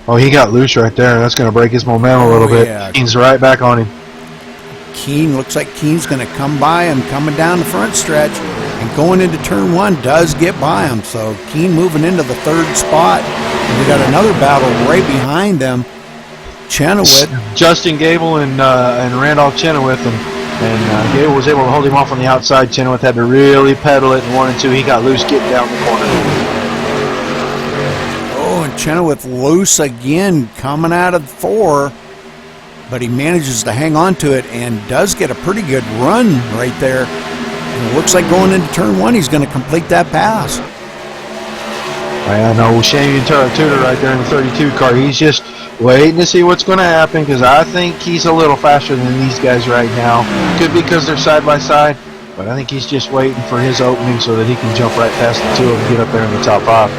Oh, he got loose right there. That's going to break his momentum a little bit. Yeah. Keene's right back on him. Keene, looks like Keene's going to come by him coming down the front stretch, and going into turn 1 does get by him. So Keene moving into the 3rd spot. And we got another battle right behind them. Chenoweth. Justin Gable and Randolph Chenoweth, and Gable was able to hold him off on the outside. Chenoweth had to really pedal it in 1 and 2. He got loose getting down the corner. Oh, and Chenoweth loose again coming out of 4, but he manages to hang on to it and does get a pretty good run right there. And it looks like going into turn 1 he's going to complete that pass. I know Shane Taratuta right there in the 32 car. He's just waiting to see what's going to happen, because I think he's a little faster than these guys right now. Could be because they're side by side, but I think he's just waiting for his opening so that he can jump right past the 2 of them and get up there in the top 5.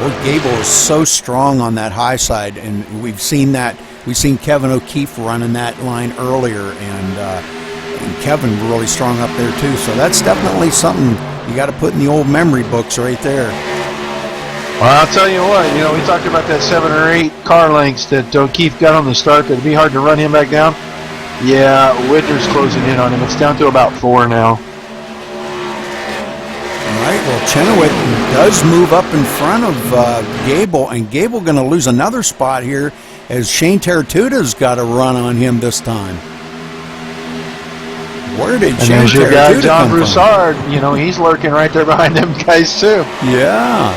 Well, Gable is so strong on that high side, and we've seen that. We've seen Kevin O'Keefe running that line earlier, and Kevin really strong up there too. So that's definitely something you got to put in the old memory books right there. Well, I'll tell you what, we talked about that 7 or 8 car lengths that O'Keefe got on the start. That'd be hard to run him back down. Yeah, Whitner's closing in on him. It's down to about 4 now. All right, well, Chenoweth does move up in front of Gable, and Gable going to lose another spot here as Shane Taratuta's got a run on him this time. Where did and Shane there's your guy, Taratuta John come Broussard. He's lurking right there behind them guys, too. from? Yeah.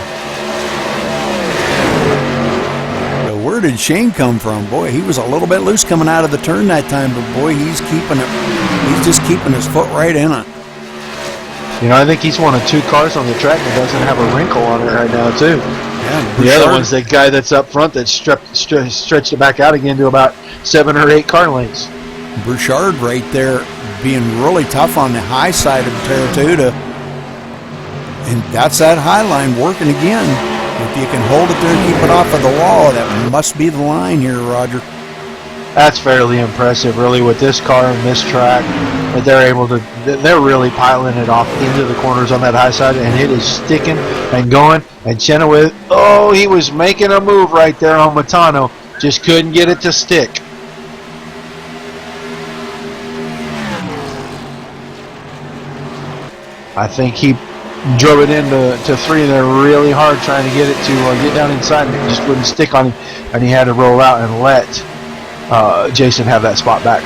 Where did Shane come from? Boy, he was a little bit loose coming out of the turn that time, but boy, he's keeping it. He's just keeping his foot right in it. I think he's one of 2 cars on the track that doesn't have a wrinkle on it right now, too. Yeah, The other one's that guy that's up front that stretched it back out again to about 7 or 8 car lengths. Broussard right there being really tough on the high side of Taratuta. And that's that high line working again. If you can hold it there and keep it off of the wall, that must be the line here, Roger. That's fairly impressive, really, with this car and this track, that they're really piling it off into the corners on that high side, and it is sticking and going. And Chenoweth, he was making a move right there on Matano, just couldn't get it to stick. I think he drove it into 3 there really hard, trying to get it to get down inside, and it just wouldn't stick on him, and he had to roll out and let Jason have that spot back.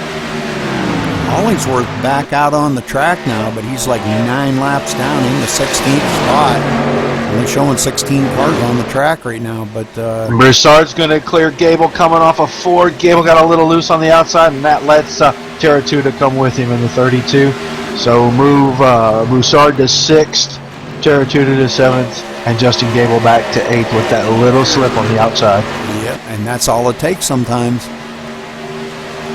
Hollingsworth back out on the track now, but he's like 9 laps down in the 16th spot. Only showing 16 cars on the track right now, but Broussard's going to clear Gable coming off of 4. Gable got a little loose on the outside, and that lets Taratuta come with him in the 32. So move Broussard to 6th, Taratuta to 7th, and Justin Gable back to 8th with that little slip on the outside. Yep, and that's all it takes sometimes.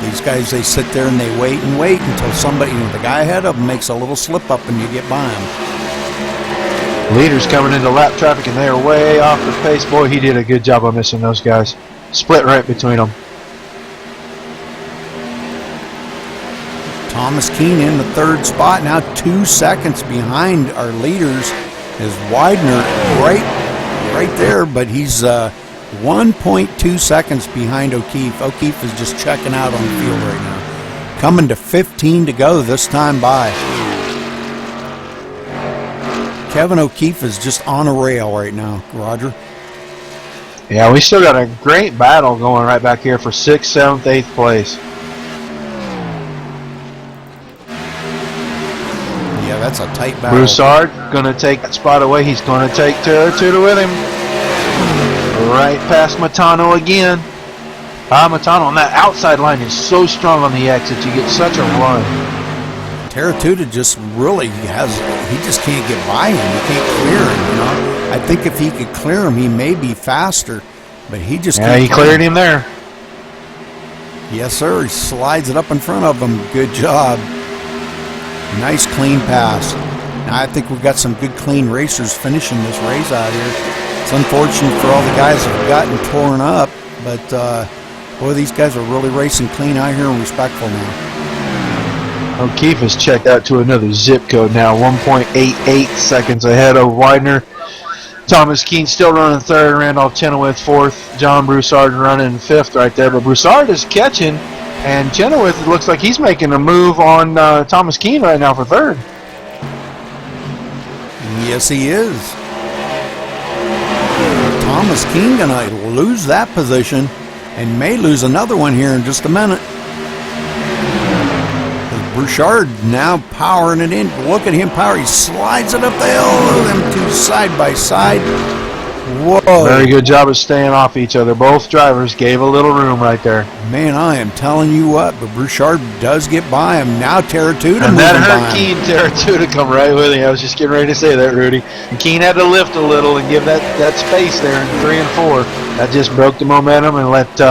These guys, they sit there and they wait and wait until somebody, the guy ahead of them makes a little slip up and you get by him. Leaders coming into lap traffic, and they are way off the pace. Boy, he did a good job of missing those guys. Split right between them. Thomas Keene in the 3rd spot, now 2 seconds behind our leaders is Widener right there, but he's 1.2 seconds behind O'Keefe. O'Keefe is just checking out on the field right now. Coming to 15 to go this time by. Kevin O'Keefe is just on a rail right now, Roger. Yeah, we still got a great battle going right back here for 6th, 7th, 8th place. Yeah, that's a tight battle. Broussard going to take that spot away. He's going to take Taratuta with him. Right past Matano again. Matano on that outside line is so strong on the exit. You get such a run. Terratuta just really he just can't get by him. He can't clear him, you know. I think if he could clear him, he may be faster, but he just can't. Yeah, he cleared him there. Yes, sir. He slides it up in front of him. Good job. Nice, clean pass. Now, I think we've got some good, clean racers finishing this race out here. It's unfortunate for all the guys that have gotten torn up, but boy, these guys are really racing clean out here and respectful now. O'Keefe has checked out to another zip code now, 1.88 seconds ahead of Widener. Thomas Keene still running third, Randolph Chenoweth fourth, John Broussard running fifth right there. But Broussard is catching, and Chenoweth, it looks like he's making a move on Thomas Keene right now for third. Yes, he is. Thomas Keene going to lose that position and may lose another one here in just a minute. Broussard now powering it in. Look at him power. He slides it up the hill. Them two side by side. Whoa. Very good job of staying off each other. Both drivers gave a little room right there. Man, I am telling you what, but Broussard does get by him. Now Terratuta and that moving hurt by Keene. him. Terratuta come right with him. I was just getting ready to say that, Rudy. And Keene had to lift a little and give that space there in 3 and 4. That just broke the momentum and let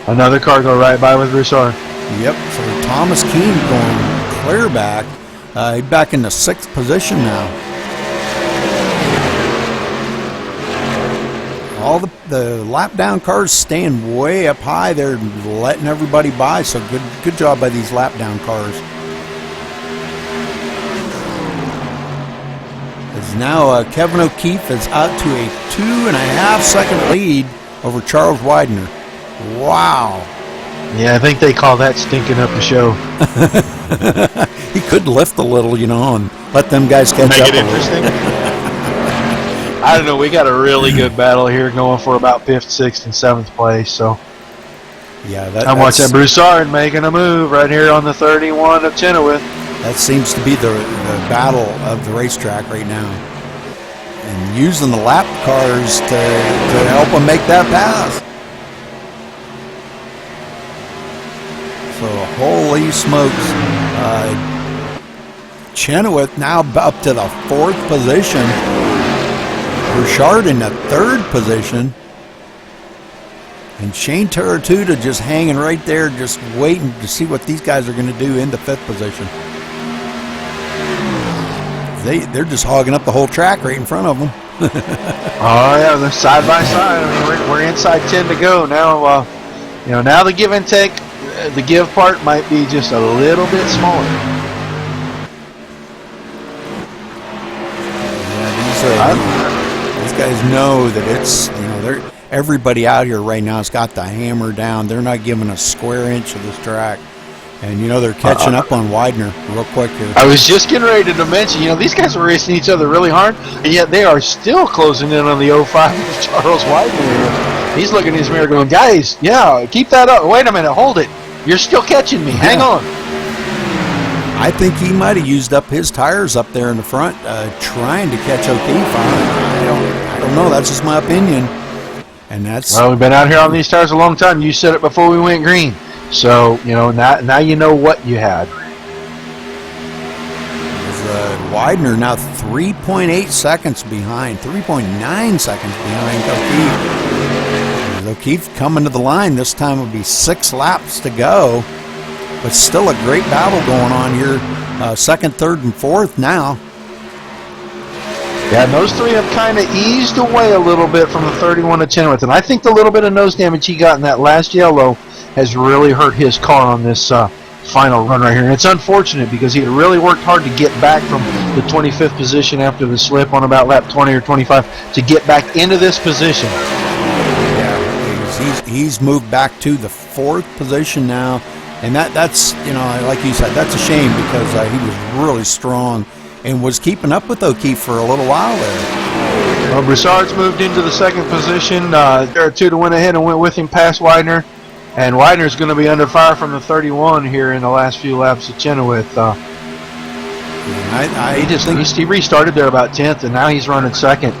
another car go right by with Broussard. Yep, so Thomas Keene going clear back. He's back in the 6th position now. All the lap down cars staying way up high. They're letting everybody by, so good job by these lap down cars. As now Kevin O'Keefe is out to a 2.5 second lead over Charles Widener. Wow. Yeah, I think they call that stinking up the show. He could lift a little, you know, and let them guys catch Make up it interesting. I don't know. We got a really good battle here going for about 5th, 6th, and 7th place. So yeah, I'm watching Broussard making a move right here on the 31 of Chenoweth. That seems to be the battle of the racetrack right now, and using the lap cars to help them make that pass. So holy smokes, Chenoweth now up to the 4th position. Broussard in the 3rd position. And Shane Terratuta just hanging right there, just waiting to see what these guys are going to do in the 5th position. They're just hogging up the whole track right in front of them. Oh yeah, they're side by side. I mean, we're inside 10 to go now. Now the give and take, the give part might be just a little bit smaller. Yeah, these guys know that it's, everybody out here right now has got the hammer down. They're not giving a square inch of this track. And, they're catching up on Widener real quick here. I was just getting ready to mention, these guys are racing each other really hard, and yet they are still closing in on the 05 of Charles Widener. He's looking in his mirror going, guys, yeah, keep that up. Wait a minute, hold it. You're still catching me. Hang on. I think he might have used up his tires up there in the front, trying to catch O'Keefe on. I don't know. That's just my opinion. And that's well, we've been out here on these tires a long time. You said it before we went green. So, now you know what you had. Widener now 3.8 seconds behind, 3.9 seconds behind O'Keefe. O'Keefe coming to the line. This time will be 6 laps to go. But still a great battle going on here. 2nd, 3rd, and 4th now. Yeah, and those three have kind of eased away a little bit from the 31 of Chenoweth. And I think the little bit of nose damage he got in that last yellow has really hurt his car on this final run right here. And it's unfortunate because he had really worked hard to get back from the 25th position after the slip on about lap 20 or 25 to get back into this position. Yeah, he's moved back to the 4th position now. And that's, like you said, that's a shame because he was really strong and was keeping up with O'Keefe for a little while there. Well, Broussard's moved into the 2nd position. Terratuta went ahead and went with him past Widener. And Widener's going to be under fire from the 31 here in the last few laps of Chenoweth. He restarted there about 10th, and now he's running 2nd.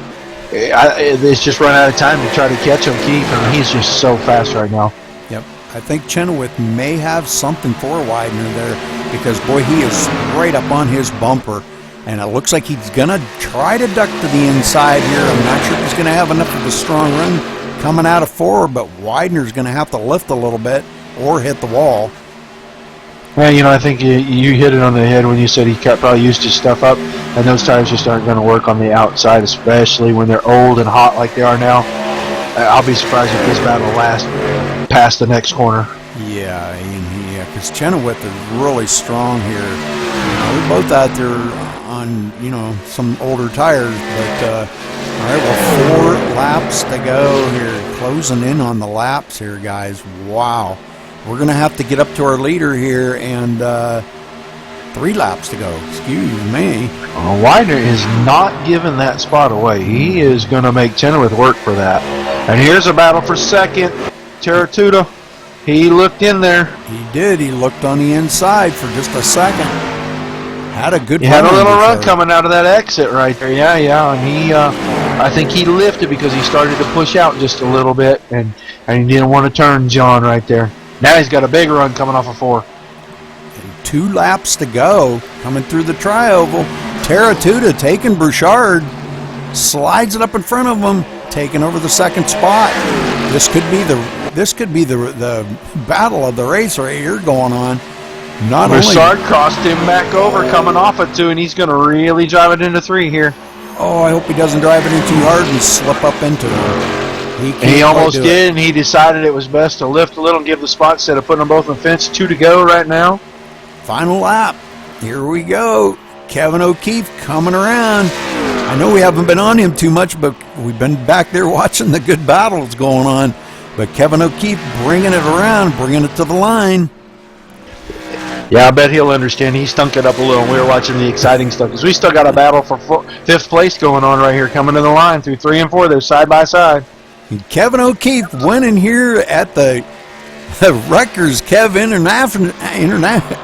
It's just run out of time to try to catch O'Keefe, and he's just so fast right now. Yep. I think Chenoweth may have something for Widener there, because boy, he is right up on his bumper, and it looks like he's gonna try to duck to the inside here. I'm not sure if he's gonna have enough of a strong run coming out of 4, but Widener's gonna have to lift a little bit or hit the wall. Well, you know, I think you hit it on the head when you said he probably used his stuff up, and those tires just aren't going to work on the outside, especially when they're old and hot like they are now. I'll be surprised if this battle lasts past the next corner. Yeah, because Chenoweth is really strong here. We're both out there on, some older tires, but all right, well, 4 laps to go here, closing in on the laps here, guys. Wow. We're going to have to get up to our leader here, and 3 laps to go. Excuse me. Widener is not giving that spot away. He is going to make Chenoweth work for that. And here's a battle for second. Terratuta, he looked in there. He did. He looked on the inside for just a second. Had a good run. He had a little run coming out of that exit right there. Yeah. And he, I think he lifted because he started to push out just a little bit, and he didn't want to turn John right there. Now he's got a big run coming off of 4. And 2 laps to go, coming through the tri-oval. Terratuta taking Bouchard, slides it up in front of him, taking over the second spot. This could be the battle of the race right here going on. Bouchard crossed him back over, coming off of 2, and he's going to really drive it into 3 here. Oh, I hope he doesn't drive it in too hard and slip up into it. He almost did, and he decided it was best to lift a little and give the spot instead of putting them both on the fence. 2 to go right now. Final lap. Here we go. Kevin O'Keefe coming around. I know we haven't been on him too much, but we've been back there watching the good battles going on. But Kevin O'Keefe bringing it around, bringing it to the line. Yeah, I bet he'll understand. He stunk it up a little. We were watching the exciting stuff because we still got a battle for 5th place going on right here, coming to the line through 3 and 4. They're side by side. And Kevin O'Keefe winning here at the Rutgers Kev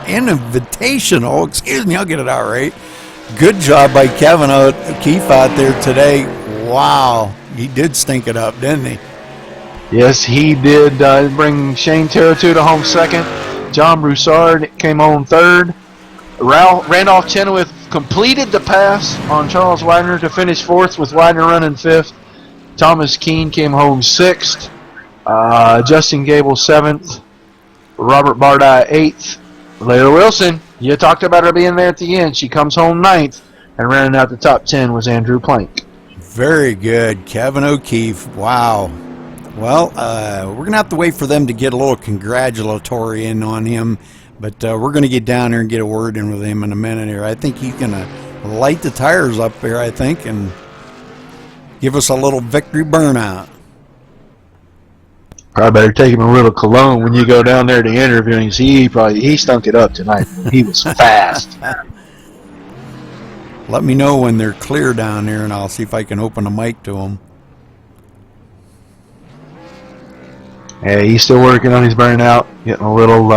Invitational. Excuse me, I'll get it out right. Good job by Kevin O'Keefe out there today. Wow, he did stink it up, didn't he? Yes, he did. Bring Shane Terratuta home 2nd. John Broussard came home 3rd. Randolph Chenoweth completed the pass on Charles Widener to finish 4th, with Widener running 5th. Thomas Keene came home 6th. Justin Gable 7th. Robert Bardai 8th. Layla Wilson, you talked about her being there at the end. She comes home 9th. And rounding out the top 10 was Andrew Plank. Very good. Kevin O'Keefe. Wow. Well, we're going to have to wait for them to get a little congratulatory in on him. But we're going to get down there and get a word in with him in a minute here. I think he's going to light the tires up here, I think, and give us a little victory burnout. Probably better take him a little cologne when you go down there to interview him. He stunk it up tonight. He was fast. Let me know when they're clear down there, and I'll see if I can open a mic to him. Yeah, he's still working on his burnout, getting a little,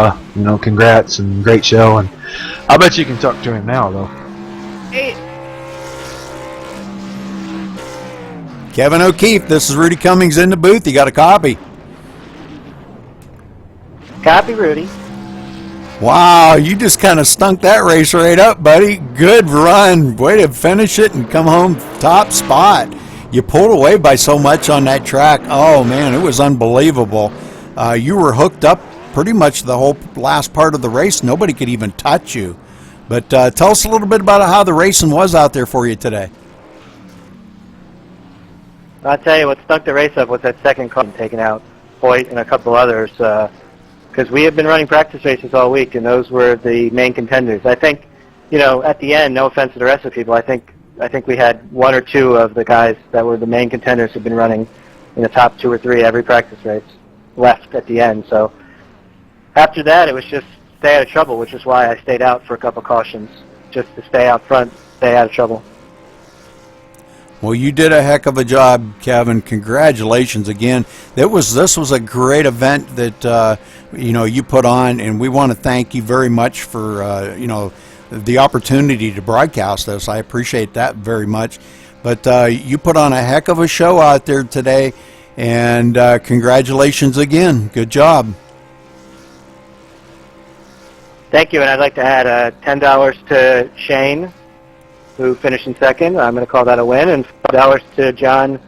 congrats and great show. And I bet you can talk to him now, though. Hey. Kevin O'Keefe, this is Rudy Cummings in the booth. You got a copy? Copy, Rudy. Wow, you just kind of stunk that race right up, buddy. Good run. Way to finish it and come home top spot. You pulled away by so much on that track. Oh, man, it was unbelievable. You were hooked up pretty much the whole last part of the race. Nobody could even touch you. But tell us a little bit about how the racing was out there for you today. I'll tell you what stunk the race up was that second car taking out Hoyt and a couple others, because we have been running practice races all week, and those were the main contenders. I think, at the end, no offense to the rest of the people, I think we had 1 or 2 of the guys that were the main contenders who've been running in the top 2 or 3 every practice race left at the end. So after that, it was just stay out of trouble, which is why I stayed out for a couple cautions, just to stay out front, stay out of trouble. Well, you did a heck of a job, Kevin. Congratulations again. This was a great event that you put on, and we want to thank you very much for the opportunity to broadcast this. I appreciate that very much. But you put on a heck of a show out there today, and congratulations again. Good job. Thank you, and I'd like to add $10 to Shane, who finished in second. I'm going to call that a win, and $5 to John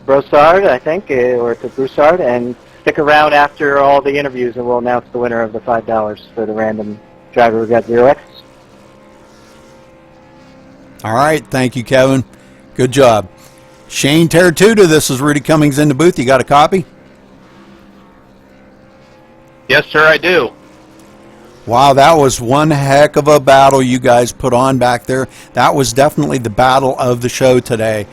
Broussard, I think, or to Broussard, and stick around after all the interviews, and we'll announce the winner of the $5 for the random driver who got 0X. All right, thank you, Kevin. Good job. Shane Terratuta, this is Rudy Cummings in the booth. You got a copy? Yes, sir, I do. Wow, that was one heck of a battle you guys put on back there. That was definitely the battle of the show today.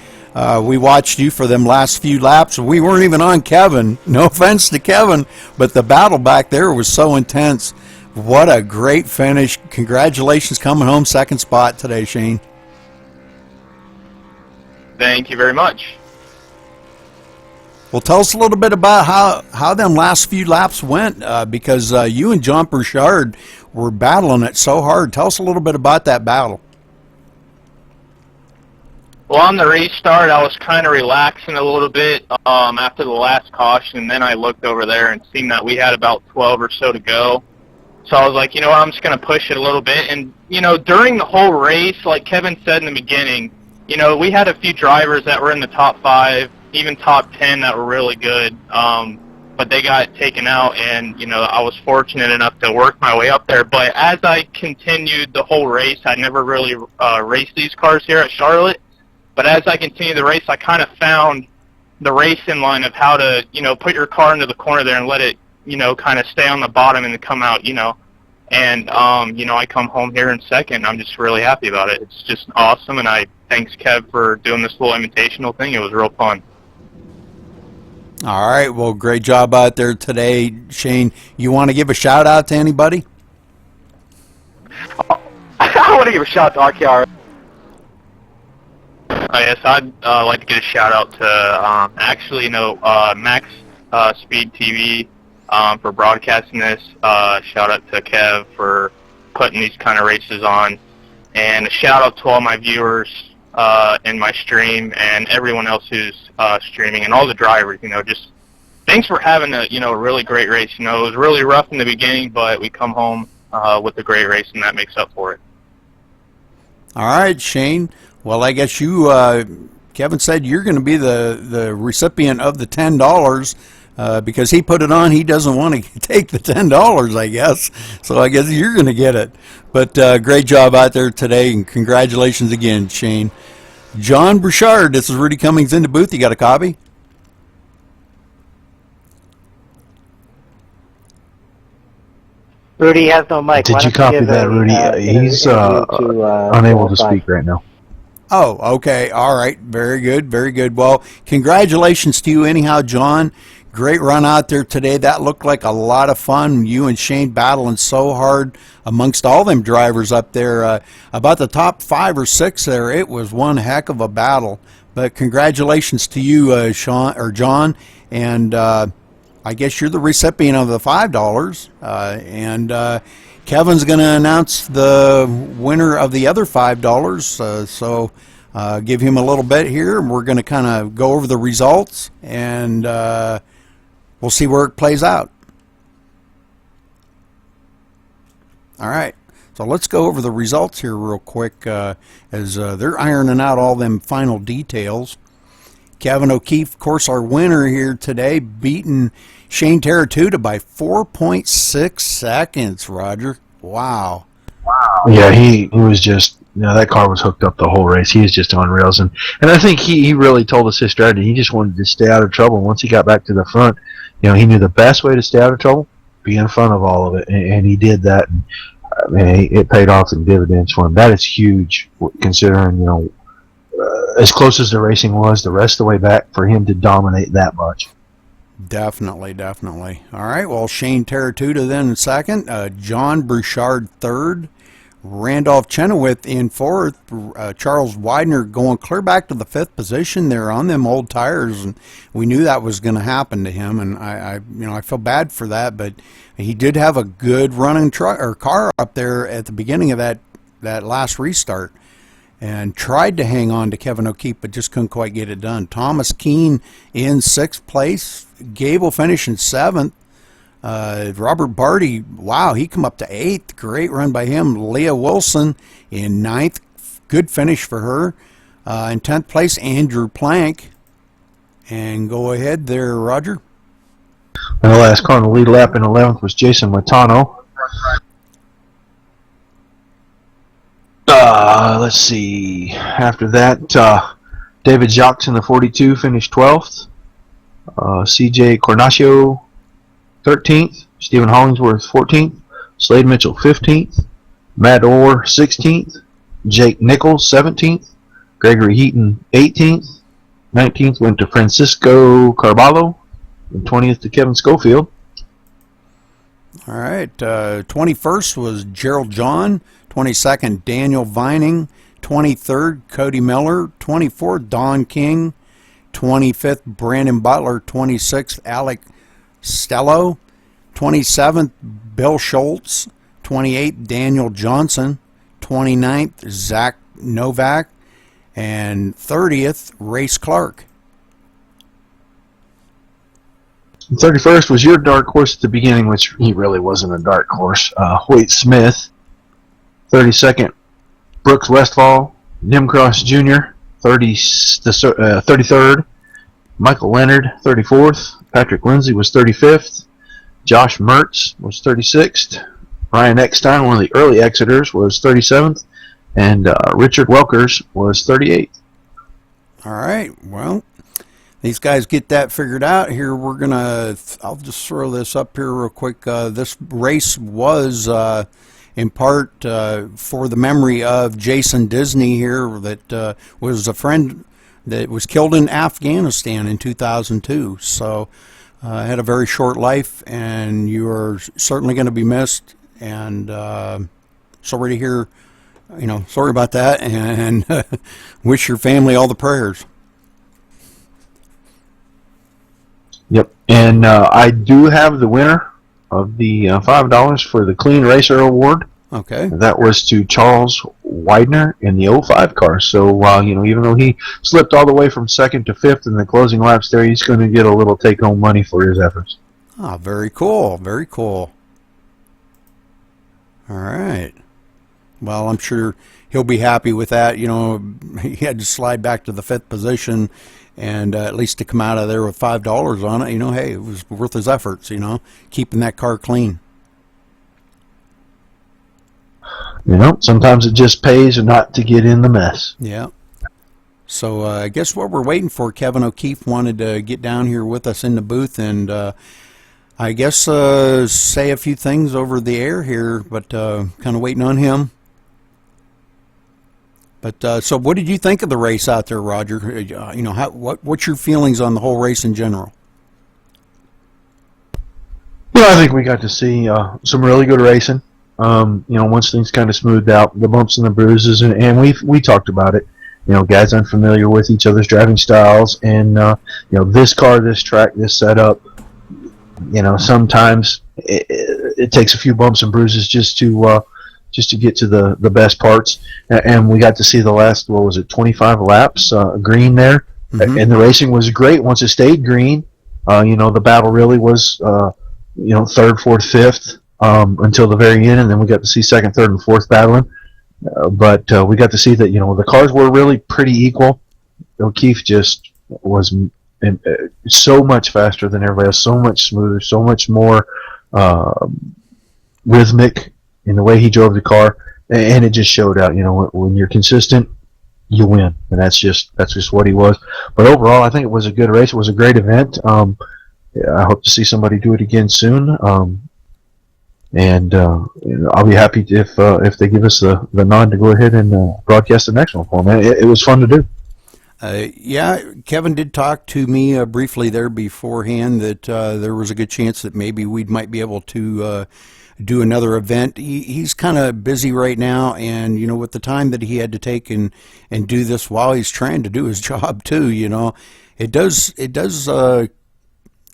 We watched you for them last few laps. We weren't even on Kevin. No offense to Kevin, but the battle back there was so intense. What a great finish. Congratulations coming home second spot today, Shane. Thank you very much. Well, tell us a little bit about how them last few laps went, because you and John Broussard were battling it so hard. Tell us a little bit about that battle. Well, on the restart, I was kind of relaxing a little bit after the last caution, and then I looked over there and seen that we had about 12 or so to go. So I was like, you know what, I'm just going to push it a little bit. And, you know, during the whole race, like Kevin said in the beginning, you know, we had a few drivers that were in the top 5, even top 10 that were really good, but they got taken out, and, you know, I was fortunate enough to work my way up there. But as I continued the whole race, I never really raced these cars here at Charlotte, but as I continued the race, I kind of found the racing line of how to, you know, put your car into the corner there and let it, you know, kind of stay on the bottom and then come out, you know. And, you know, I come home here in second. I'm just really happy about it. It's just awesome, and I thanks Kev for doing this little invitational thing. It was real fun. All right, well, great job out there today, Shane. You want to give a shout out to anybody? I want to give a shout out to RKR. Yes, I'd like to give a shout out to actually, you know, MaxSpeedTV for broadcasting this. Shout out to Kev for putting these kind of races on, and a shout out to all my viewers in my stream and everyone else who's streaming, and all the drivers. You know, just thanks for having a, you know, a really great race. You know, it was really rough in the beginning, but we come home with a great race, and that makes up for it. All right, Shane. Well, I guess you, Kevin said you're going to be the recipient of the $10 because he put it on. He doesn't want to take the $10, I guess. So I guess you're going to get it. But great job out there today, and congratulations again, Shane. John Broussard, this is Rudy Cummings in the booth. You got a copy? Rudy has no mic. Did you copy that, Rudy? He's unable to speak right now. Oh, okay. All right. Very good. Very good. Well, congratulations to you anyhow, John. Great run out there today. That looked like a lot of fun. You and Shane battling so hard amongst all them drivers up there. About the top 5 or 6 there, it was one heck of a battle. But congratulations to you, John. And I guess you're the recipient of the $5. And Kevin's going to announce the winner of the other $5. So give him a little bit here, and we're going to kind of go over the results, and we'll see where it plays out. All right. So let's go over the results here real quick as they're ironing out all them final details. Kevin O'Keefe, of course, our winner here today, beating Shane Terratuta by 4.6 seconds, Roger. Wow. Yeah, he was just, you know, that car was hooked up the whole race. He was just on rails. And I think he really told us his strategy. He just wanted to stay out of trouble. Once he got back to the front, you know, he knew the best way to stay out of trouble, be in front of all of it. And he did that. And, I mean, it paid off in dividends for him. That is huge, considering, you know, as close as the racing was, the rest of the way back, for him to dominate that much. Definitely, definitely. All right, well, Shane Terratuta then in second, John Broussard third, Randolph Chenoweth in fourth, Charles Widener going clear back to the 5th position there on them old tires, and we knew that was going to happen to him, and I feel bad for that, but he did have a good running car up there at the beginning of that last restart, and tried to hang on to Kevin O'Keefe, but just couldn't quite get it done. Thomas Keene in 6th place, Gable finishing 7th, Robert Barty, wow, he come up to 8th. Great run by him. Leah Wilson in 9th. Good finish for her. In 10th place, Andrew Plank. And go ahead there, Roger. And the last car on the lead lap in 11th was Jason Matano. Let's see. After that, David Jacques in the 42 finished 12th. CJ Cornacchio 13th. Stephen Hollingsworth 14th. Slade Mitchell 15th. Matt Orr 16th. Jake Nichols 17th. Gregory Heaton 18th. 19th went to Francisco Carballo. And 20th to Kevin Schofield. All right. 21st was Gerald John. 22nd, Daniel Vining. 23rd, Cody Miller. 24th, Don King. 25th, Brandon Butler. 26th, Alec Stello. 27th, Bill Schultz. 28th, Daniel Johnson. 29th, Zach Novak. And 30th, Race Clark. 31st was your dark horse at the beginning, which he really wasn't a dark horse. Hoyt Smith. 32nd, Brooks Westfall. Nimcross Jr. 33rd. Michael Leonard, 34th. Patrick Lindsay was 35th. Josh Mertz was 36th. Ryan Eckstein, one of the early exiters, was 37th. And Richard Welkers was 38th. All right. Well, these guys get that figured out here. We're going to, I'll just throw this up here real quick. This race was in part for the memory of Jason Disney here, that was a friend that was killed in Afghanistan in 2002. So had a very short life, and you are certainly going to be missed. And sorry to hear, sorry about that, and wish your family all the prayers. Yep, and I do have the winner of the $5 for the Clean Racer Award. Okay. That was to Charles Widener in the 05 car. So, even though he slipped all the way from 2nd to 5th in the closing laps there, he's going to get a little take-home money for his efforts. Ah, very cool, very cool. All right. Well, I'm sure he'll be happy with that. He had to slide back to the 5th position, and at least to come out of there with $5 on it, hey, it was worth his efforts, keeping that car clean. Sometimes it just pays not to get in the mess. Yeah. So I guess what we're waiting for, Kevin O'Keefe wanted to get down here with us in the booth, and I guess say a few things over the air here, but kind of waiting on him. But so, what did you think of the race out there, Roger? What's your feelings on the whole race in general? I think we got to see some really good racing. Once things kind of smoothed out, the bumps and the bruises, and we talked about it. Guys unfamiliar with each other's driving styles, and this car, this track, this setup. Sometimes it takes a few bumps and bruises just to get to the best parts. And we got to see the last 25 laps green there, and the racing was great once it stayed green. The battle really was 3rd, 4th, 5th. Until the very end, and then we got to see 2nd, 3rd, and 4th battling. But we got to see that the cars were really pretty equal. O'Keefe just was so much faster than everybody else, so much smoother, so much more rhythmic in the way he drove the car, and it just showed out. When you're consistent, you win, and that's just what he was. But overall, I think it was a good race. It was a great event. I hope to see somebody do it again soon. And I'll be happy if they give us the nod to go ahead and broadcast the next one for them. It was fun to do. Yeah, Kevin did talk to me briefly there beforehand that there was a good chance that maybe we might be able to do another event. He's kind of busy right now, and with the time that he had to take and do this while he's trying to do his job too, it does.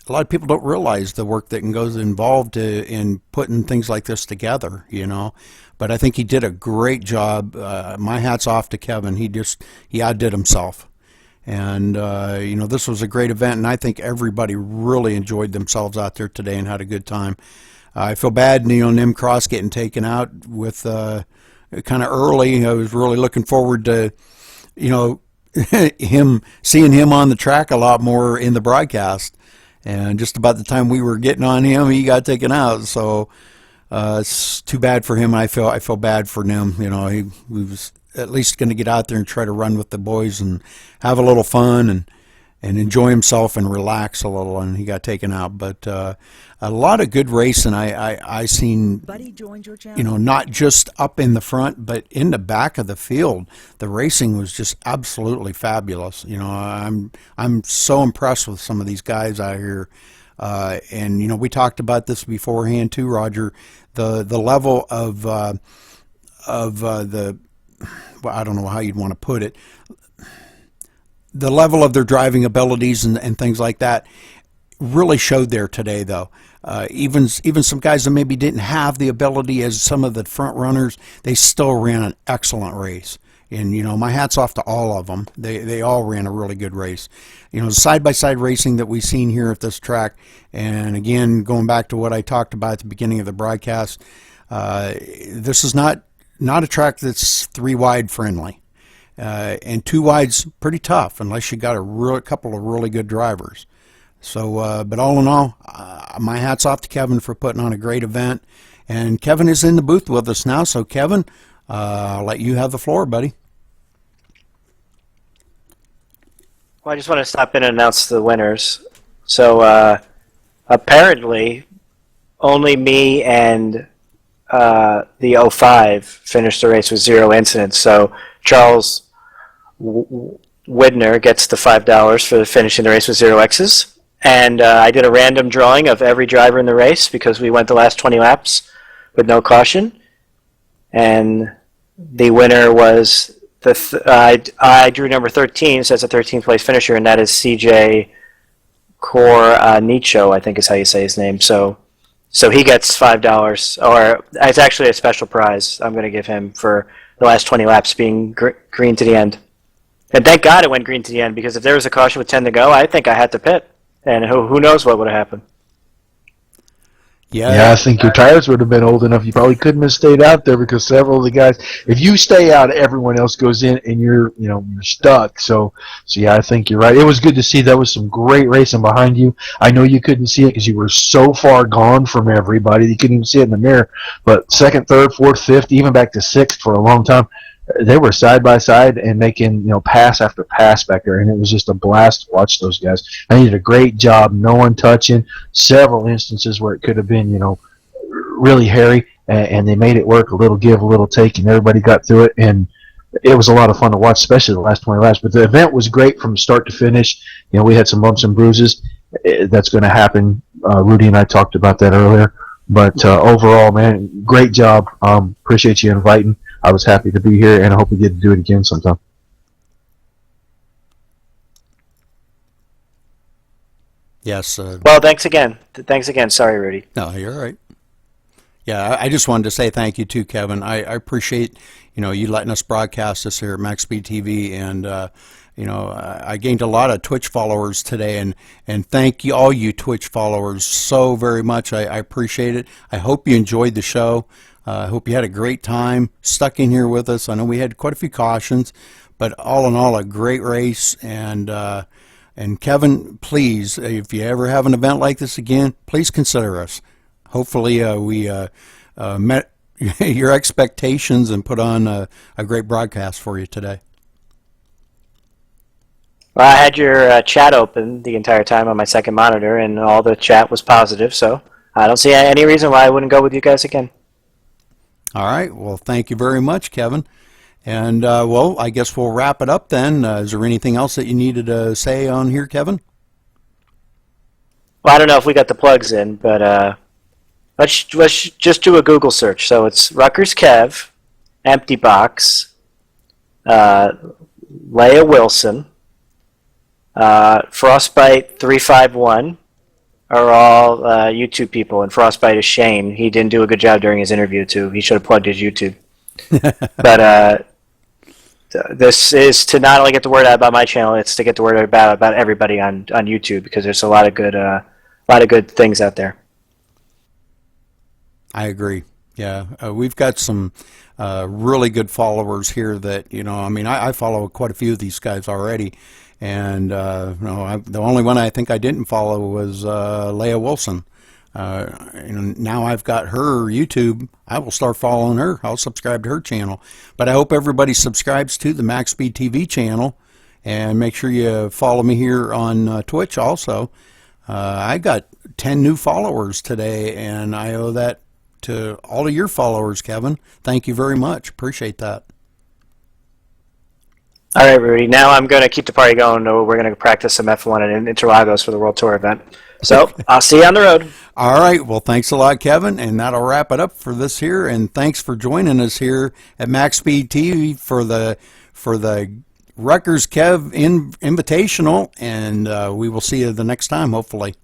A lot of people don't realize the work that goes involved in putting things like this together, But I think he did a great job. My hat's off to Kevin. He outdid himself. And, this was a great event, and I think everybody really enjoyed themselves out there today and had a good time. I feel bad, Nim Cross getting taken out with kind of early. I was really looking forward to, seeing him on the track a lot more in the broadcast. And just about the time we were getting on him, he got taken out. So it's too bad for him. I feel bad for Nim. He was at least going to get out there and try to run with the boys and have a little fun and enjoy himself and relax a little, and he got taken out. But a lot of good racing I seen, Buddy joined your channel. not just up in the front, but in the back of the field. The racing was just absolutely fabulous. I'm so impressed with some of these guys out here. And we talked about this beforehand too, Roger. The level of the, well, I don't know how you'd want to put it, the level of their driving abilities and things like that really showed there today, though. Even some guys that maybe didn't have the ability as some of the front runners, they still ran an excellent race. And, my hat's off to all of them. They all ran a really good race. Side-by-side racing that we've seen here at this track, and again, going back to what I talked about at the beginning of the broadcast, this is not a track that's 3-wide friendly. And 2 wide's pretty tough unless you got a couple of really good drivers. So, but all in all, my hat's off to Kevin for putting on a great event. And Kevin is in the booth with us now. So, Kevin, I'll let you have the floor, buddy. Well, I just want to stop in and announce the winners. So, apparently, only me and the 05 finished the race with 0 incidents. So, Charles Widner gets the $5 for finishing the race with 0 X's. And I did a random drawing of every driver in the race because we went the last 20 laps with no caution. And the winner was I drew number 13, so that's a 13th place finisher, and that is CJ Cornicho, I think is how you say his name. So he gets $5, or it's actually a special prize I'm going to give him for the last 20 laps being green to the end. And thank God it went green to the end, because if there was a caution with 10 to go, I think I had to pit. And who knows what would have happened. Yeah, I think your tires would have been old enough. You probably couldn't have stayed out there because several of the guys, if you stay out, everyone else goes in and you're stuck. So yeah, I think you're right. It was good to see. That was some great racing behind you. I know you couldn't see it because you were so far gone from everybody. You couldn't even see it in the mirror. But second, third, fourth, fifth, even back to sixth for a long time, they were side by side and making pass after pass back there, and it was just a blast to watch those guys. They did a great job, no one touching. Several instances where it could have been really hairy, and they made it work. A little give, a little take, and everybody got through it. And it was a lot of fun to watch, especially the last 20 laps. But the event was great from start to finish. We had some bumps and bruises. That's going to happen. Rudy and I talked about that earlier. But overall, man, great job. Appreciate you inviting. I was happy to be here, and I hope we get to do it again sometime. Yes. Well, thanks again. Thanks again. Sorry, Rudy. No, you're all right. Yeah, I just wanted to say thank you too, Kevin. I appreciate you letting us broadcast this here at MaxSpeedTV, and I gained a lot of Twitch followers today, and thank you, all you Twitch followers, so very much. I appreciate it. I hope you enjoyed the show. I hope you had a great time stuck in here with us. I know we had quite a few cautions, but all in all, a great race. And Kevin, please, if you ever have an event like this again, please consider us. Hopefully we met your expectations and put on a great broadcast for you today. Well, I had your chat open the entire time on my second monitor, and all the chat was positive, so I don't see any reason why I wouldn't go with you guys again. All right. Well, thank you very much, Kevin. And, well, I guess we'll wrap it up then. Is there anything else that you needed to say on here, Kevin? Well, I don't know if we got the plugs in, but let's just do a Google search. So it's Rutgers Kev, Empty Box, Leia Wilson, Frostbite 351 are all YouTube people, and Frostbite is Shane. He didn't do a good job during his interview, too. He should have plugged his YouTube. But this is to not only get the word out about my channel, it's to get the word out about everybody on YouTube, because there's a lot of good things out there. I agree. Yeah, we've got some really good followers here that, I mean, I follow quite a few of these guys already, and the only one I think I didn't follow was Leah Wilson. Now I've got her YouTube. I will start following her. I'll subscribe to her channel. But I hope everybody subscribes to the MaxSpeedTV channel, and make sure you follow me here on Twitch also. I got 10 new followers today, and I owe that to all of your followers, Kevin. Thank you very much. Appreciate that. All right, Rudy. Now I'm going to keep the party going. We're going to practice some F1 in Interlagos for the World Tour event. So I'll see you on the road. All right. Well, thanks a lot, Kevin, and that'll wrap it up for this here. And thanks for joining us here at MaxSpeedTV for the Rutgers Kev Invitational. And we will see you the next time, hopefully.